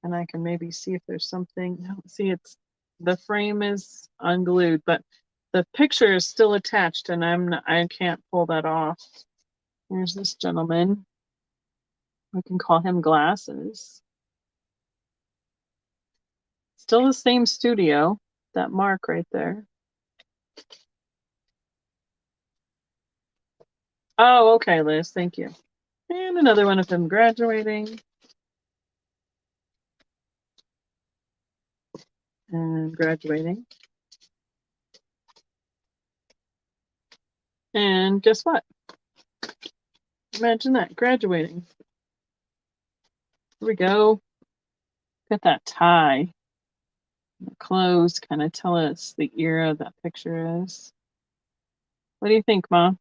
And I can maybe see if there's something. No, see, the frame is unglued, but the picture is still attached and I can't pull that off. Here's this gentleman. I can call him Glasses. Still the same studio, that mark right there. Oh, okay, Liz. Thank you. And another one of them graduating. And graduating. And guess what? Imagine that, graduating. Here we go. Got that tie. The clothes kind of tell us the era that picture is. What do you think, Mom?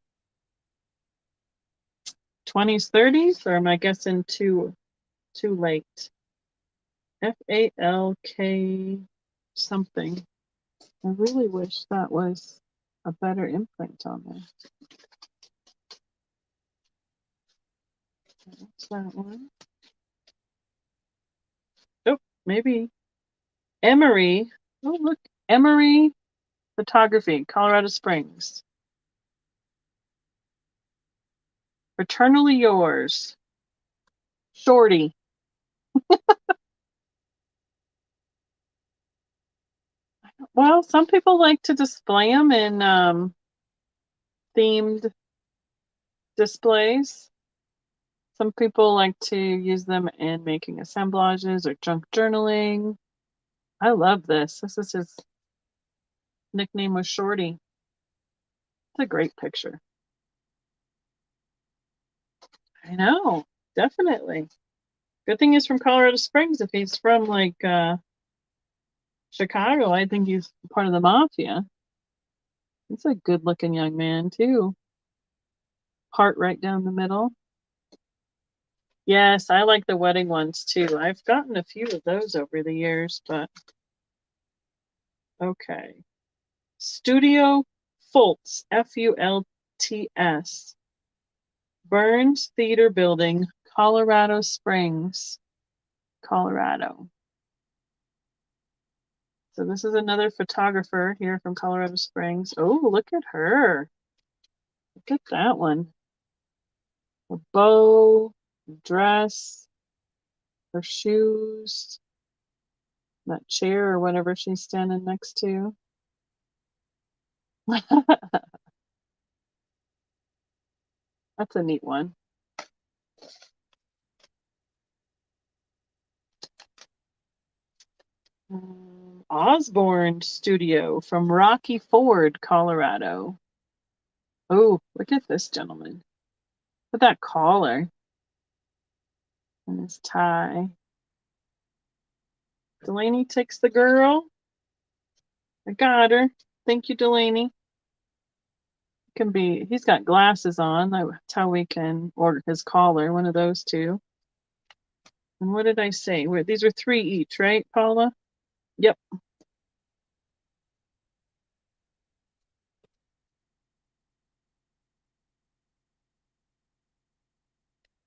20s, 30s, or am I guessing too late? FALK something. I really wish that was a better imprint on there. That's that one. Oh, maybe Emory. Oh, look, Emory Photography, Colorado Springs. Fraternally yours, Shorty. Well, some people like to display them in themed displays. Some people like to use them in making assemblages or junk journaling. I love this. This is his nickname was Shorty. It's a great picture. I know, definitely. Good thing he's from Colorado Springs. If he's from like Chicago, I think he's part of the mafia. He's a good looking young man too. Heart right down the middle. Yes, I like the wedding ones too. I've gotten a few of those over the years, but okay. Studio Fultz, Fults, Burns Theater Building, Colorado Springs, Colorado. So this is another photographer here from Colorado Springs. Oh, look at her. Look at that one. A bow, dress, her shoes, that chair or whatever she's standing next to. That's a neat one. Osborne Studio from Rocky Ford, Colorado. Oh, look at this gentleman. Look at that collar and his tie. Delaney takes the girl. I got her. Thank you, Delaney. He's got glasses on. That's how we can order his collar, one of those two. And what did I say? These are 3 each, right, Paula? Yep.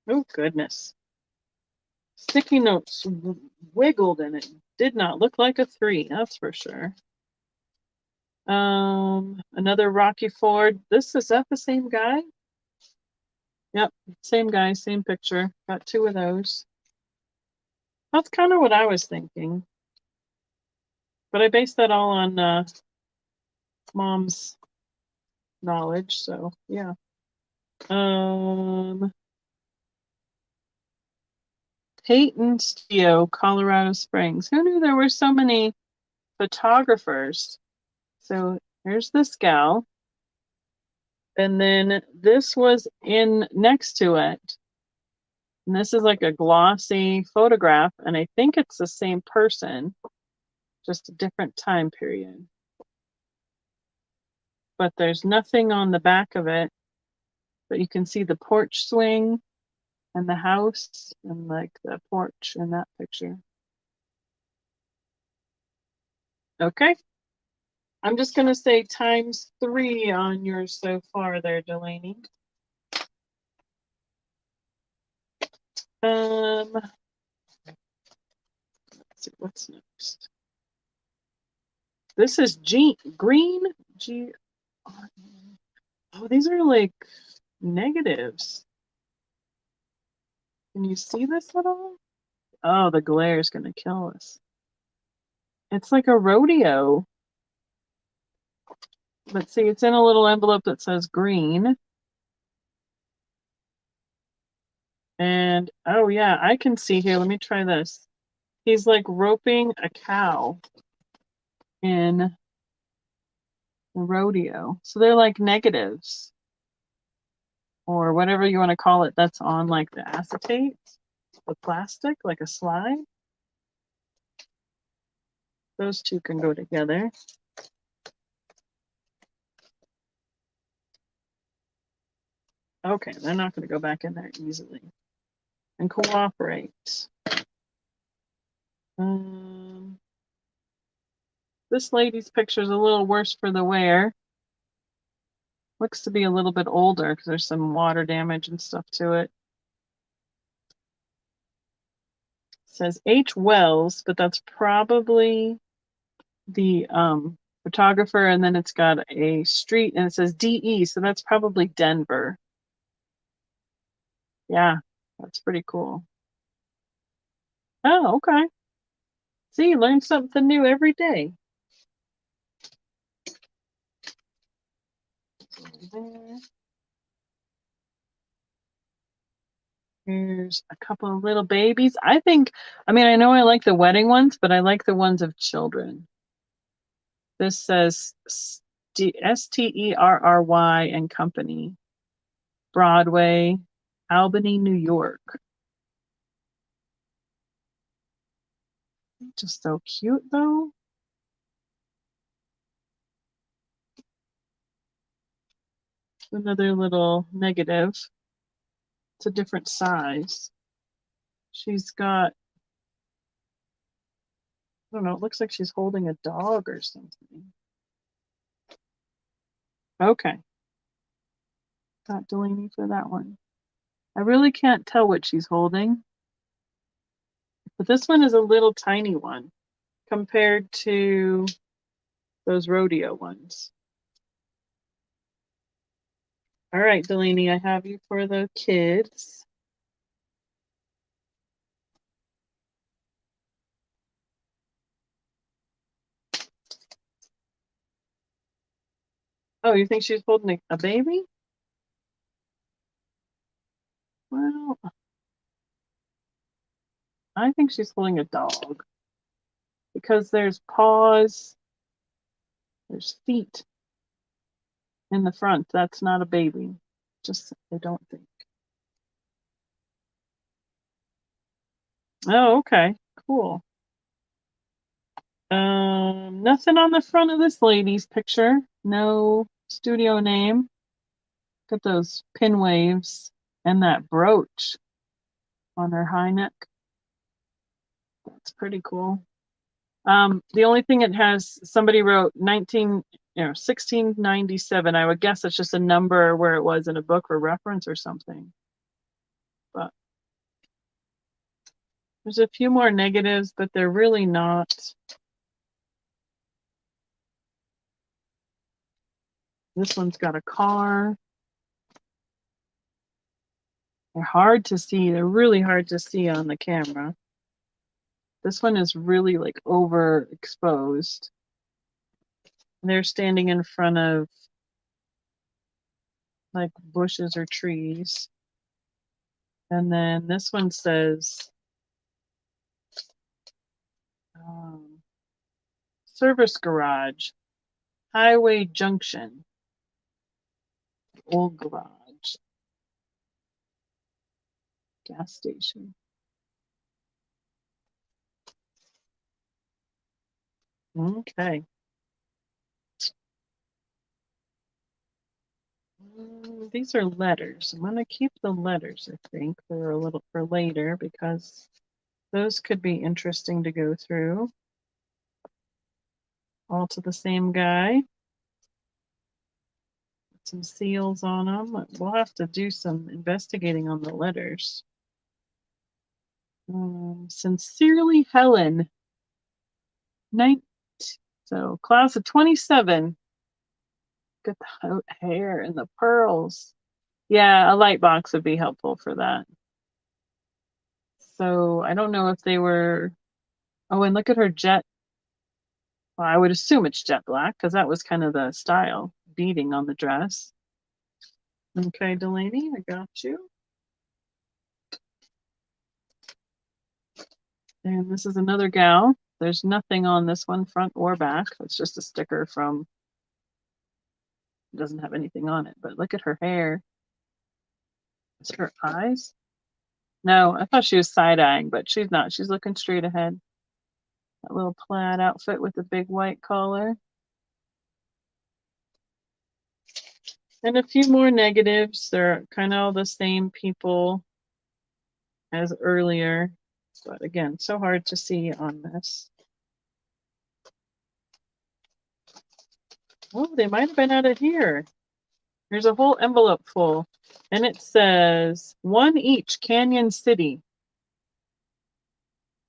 Oh, goodness. Sticky notes wiggled and it did not look like a 3, that's for sure. Another Rocky Ford. Is that the same guy? Yep, same guy, same picture. Got 2 of those. That's kind of what I was thinking. But I based that all on Mom's knowledge, so yeah. Peyton Studio, Colorado Springs. Who knew there were so many photographers? So here's this gal. And then this was in next to it. And this is like a glossy photograph. And I think it's the same person, just a different time period. But there's nothing on the back of it. But you can see the porch swing and the house and like the porch in that picture. Okay. I'm just going to say ×3 on yours so far there, Delaney. Let's see, what's next? This is green. Oh, these are like negatives. Can you see this at all? Oh, the glare is going to kill us. It's like a rodeo. Let's see, it's in a little envelope that says green. And oh yeah, I can see here. Let me try this. He's like roping a cow in the rodeo. So they're like negatives or whatever you want to call it that's on like the acetate, the plastic, like a slide. Those two can go together. Okay, they're not going to go back in there easily. And cooperate. This lady's picture is a little worse for the wear. Looks to be a little bit older because there's some water damage and stuff to it. It says H. Wells, but that's probably the photographer, and then it's got a street and it says DE, so that's probably Denver. Yeah, that's pretty cool. Oh, okay. See, you learn something new every day. Here's a couple of little babies. I mean, I know I like the wedding ones, but I like the ones of children. This says Sterry and Company, Broadway, Albany, New York. Just so cute, though. Another little negative. It's a different size. She's got, I don't know, it looks like she's holding a dog or something. Okay. Got Delaney for that one. I really can't tell what she's holding. But this one is a little tiny one compared to those rodeo ones. All right, Delaney, I have you for the kids. Oh, you think she's holding a baby? Well, I think she's holding a dog because there's paws, there's feet in the front. That's not a baby. Just, I don't think. Oh, okay. Cool. Nothing on the front of this lady's picture. No studio name. Look at those pin waves and that brooch on her high neck. That's pretty cool. The only thing it has, somebody wrote 1697. I would guess it's just a number where it was in a book for reference or something. But there's a few more negatives, but they're really not. This one's got a car. They're hard to see. They're really hard to see on the camera. This one is really like overexposed. They're standing in front of like bushes or trees. And then this one says service garage, highway junction, old garage, gas station. Okay. These are letters. I'm going to keep the letters, I think, for later because those could be interesting to go through. All to the same guy. Some seals on them. We'll have to do some investigating on the letters. Sincerely, Helen. So class of 27. Get the hair and the pearls. Yeah, a light box would be helpful for that. So I don't know if they were. Oh, and look at her jet. Well, I would assume it's jet black because that was kind of the style, beading on the dress. Okay, Delaney, I got you. And this is another gal. There's nothing on this one, front or back. It's just a sticker from, it doesn't have anything on it, but look at her hair. Is her eyes? No, I thought she was side-eyeing, but she's not. She's looking straight ahead. That little plaid outfit with the big white collar. And a few more negatives. They're kind of all the same people as earlier. But again, so hard to see on this. Oh, they might have been out of here. There's a whole envelope full. And it says, one each, Canyon City.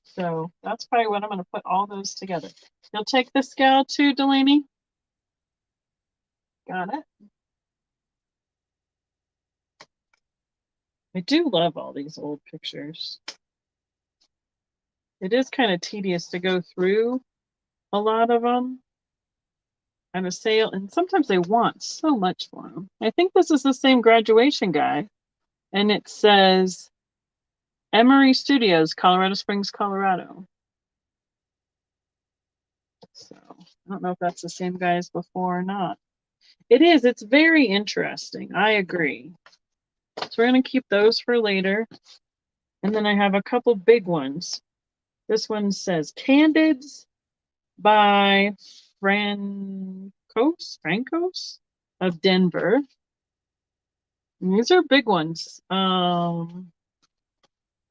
So that's probably what I'm going to put all those together. You'll take this gal too, Delaney? Got it. I do love all these old pictures. It is kind of tedious to go through a lot of them on a sale, and sometimes they want so much for them. I think this is the same graduation guy, and it says Emory Studios, Colorado Springs, Colorado. So I don't know if that's the same guy as before or not. It is. It's very interesting. I agree. So we're going to keep those for later. And then I have a couple big ones. This one says Candids by Francos of Denver. And these are big ones. Those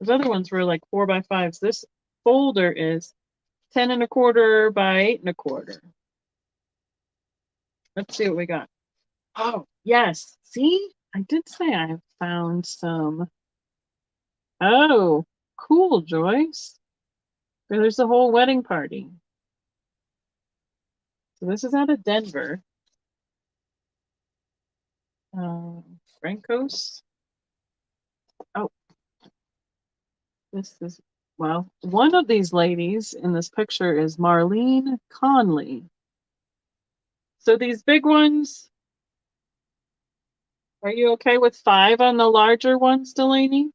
other ones were like 4x5s. This folder is 10 1/4 by 8 1/4. Let's see what we got. Oh, yes. See, I did say I found some. Oh, cool, Joyce. There's a whole wedding party. So this is out of Denver. Francos. Oh, this is, well, one of these ladies in this picture is Marlene Conley. So these big ones, are you okay with 5 on the larger ones, Delaney?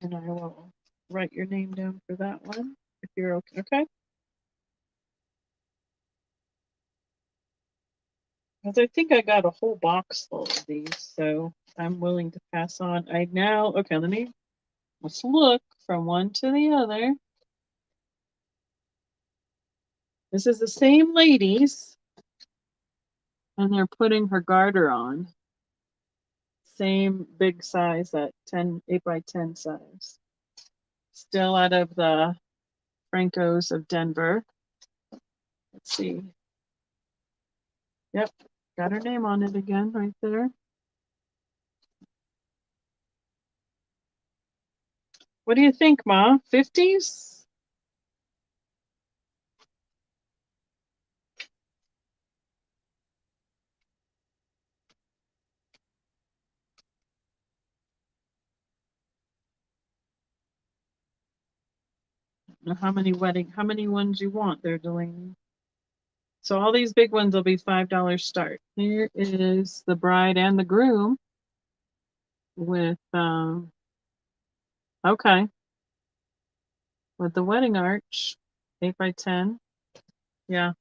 And I will write your name down for that one if you're okay. Okay. Because I think I got a whole box full of these, so I'm willing to pass on. Okay, let's look from one to the other. This is the same ladies, and they're putting her garter on. Same big size, that 8x10 size. Still out of the Francos of Denver. Let's see. Yep, got her name on it again right there. What do you think, Ma? 50s? How many ones you want there, Delaney? So all these big ones will be $5 start. Here is the bride and the groom with okay, with the wedding arch, 8x10. Yeah,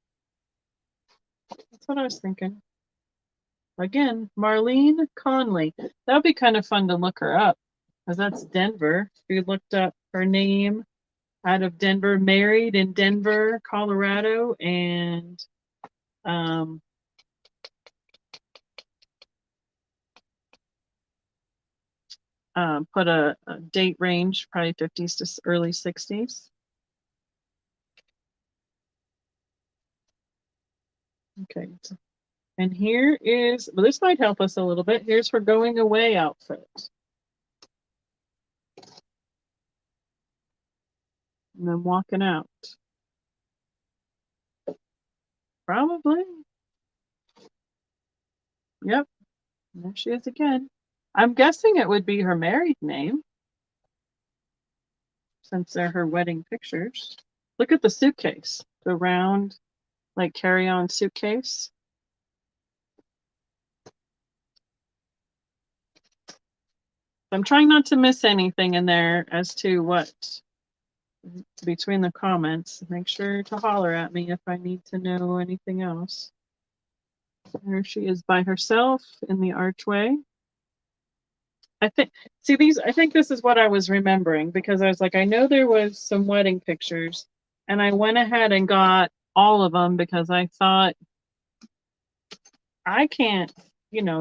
that's what I was thinking. Again, Marlene Conley. That would be kind of fun to look her up, because that's Denver. If you looked up her name out of Denver, married in Denver, Colorado, and put a date range, probably 50s to early 60s. Okay. And here is, well, this might help us a little bit. Here's her going away outfit. And then walking out. Probably. Yep. There she is again. I'm guessing it would be her married name, since they're her wedding pictures. Look at the suitcase, the round, like carry-on suitcase. I'm trying not to miss anything in there as to what between the comments. Make sure to holler at me if I need to know anything else. There she is by herself in the archway. I think this is what I was remembering, because I was like, I know there was some wedding pictures, and I went ahead and got all of them because I thought I can't,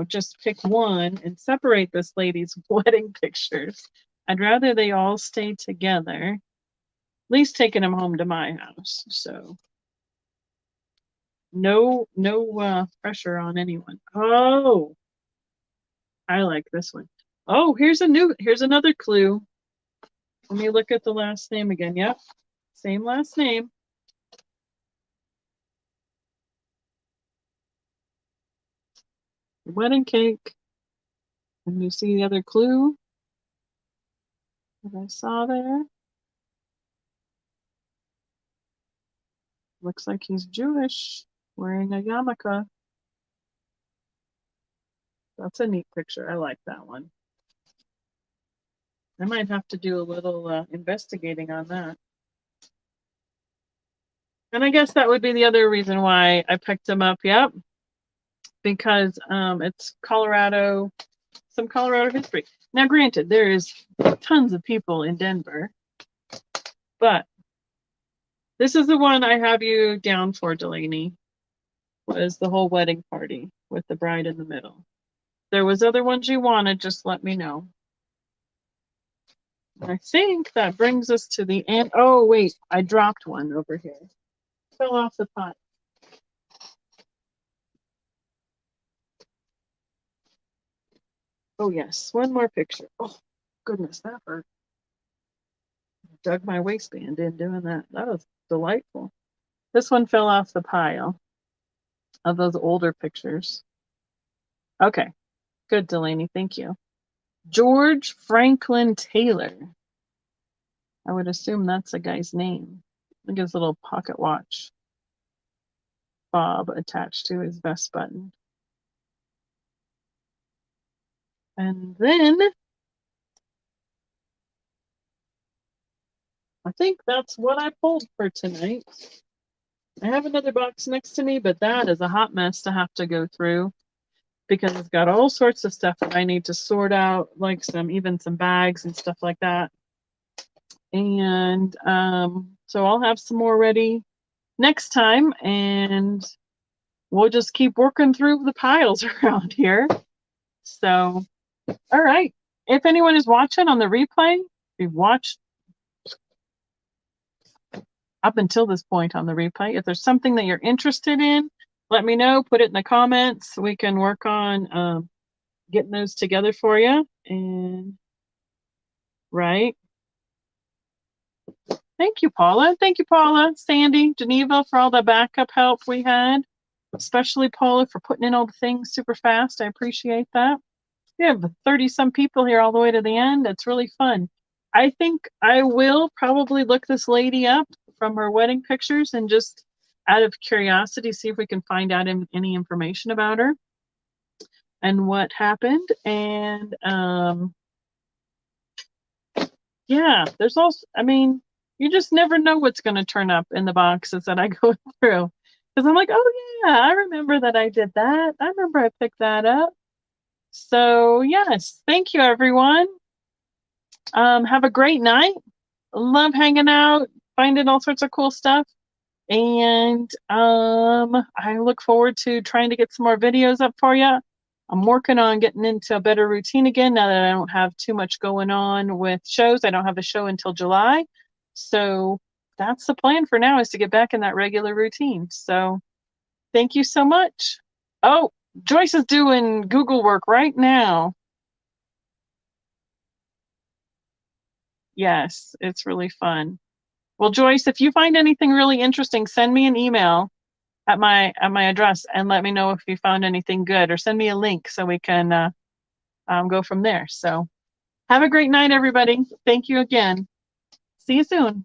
just pick one and separate this lady's wedding pictures. I'd rather they all stay together, at least taking them home to my house. So no pressure on anyone. Oh, I like this one. Oh, here's another clue. Let me look at the last name again. Yep, same last name. Wedding cake. And you see the other clue that I saw there? Looks like he's Jewish, wearing a yarmulke. That's a neat picture. I like that one. I might have to do a little investigating on that. And I guess that would be the other reason why I picked him up. Yep. Because it's Colorado, some Colorado history. Now, granted, there is tons of people in Denver, but this is the one I have you down for, Delaney, was the whole wedding party with the bride in the middle. There was other ones you wanted, just let me know. I think that brings us to the end. Oh, wait, I dropped one over here. Fell off the pot. Oh, yes, one more picture. Oh, goodness, that hurt. Dug my waistband in doing that. That was delightful. This one fell off the pile of those older pictures. Okay, good, Delaney, thank you. George Franklin Taylor. I would assume that's a guy's name. Look at his little pocket watch fob attached to his vest button. And then I think that's what I pulled for tonight. I have another box next to me, but that is a hot mess to have to go through because it's got all sorts of stuff that I need to sort out, like even some bags and stuff like that. And so I'll have some more ready next time, and we'll just keep working through the piles around here. So, all right. If anyone is watching on the replay, if you've watched up until this point on the replay, if there's something that you're interested in, let me know. Put it in the comments. We can work on getting those together for you. And right. Thank you, Paula. Thank you, Paula, Sandy, Geneva, for all the backup help we had, especially Paula for putting in all the things super fast. I appreciate that. We have 30-some people here all the way to the end. It's really fun. I think I will probably look this lady up from her wedding pictures and just out of curiosity see if we can find out any information about her and what happened. And yeah, there's also, you just never know what's going to turn up in the boxes that I go through. Because I'm like, oh yeah, I remember that I did that. I remember I picked that up. So yes, thank you everyone. Have a great night. Love hanging out, finding all sorts of cool stuff. And I look forward to trying to get some more videos up for you. I'm working on getting into a better routine again now that I don't have too much going on with shows. I don't have a show until July. So that's the plan for now, is to get back in that regular routine. So thank you so much. Oh, Joyce is doing Google work right now. Yes, it's really fun. Well, Joyce, if you find anything really interesting, send me an email at my address and let me know if you found anything good, or send me a link so we can go from there. So have a great night, everybody. Thank you again. See you soon.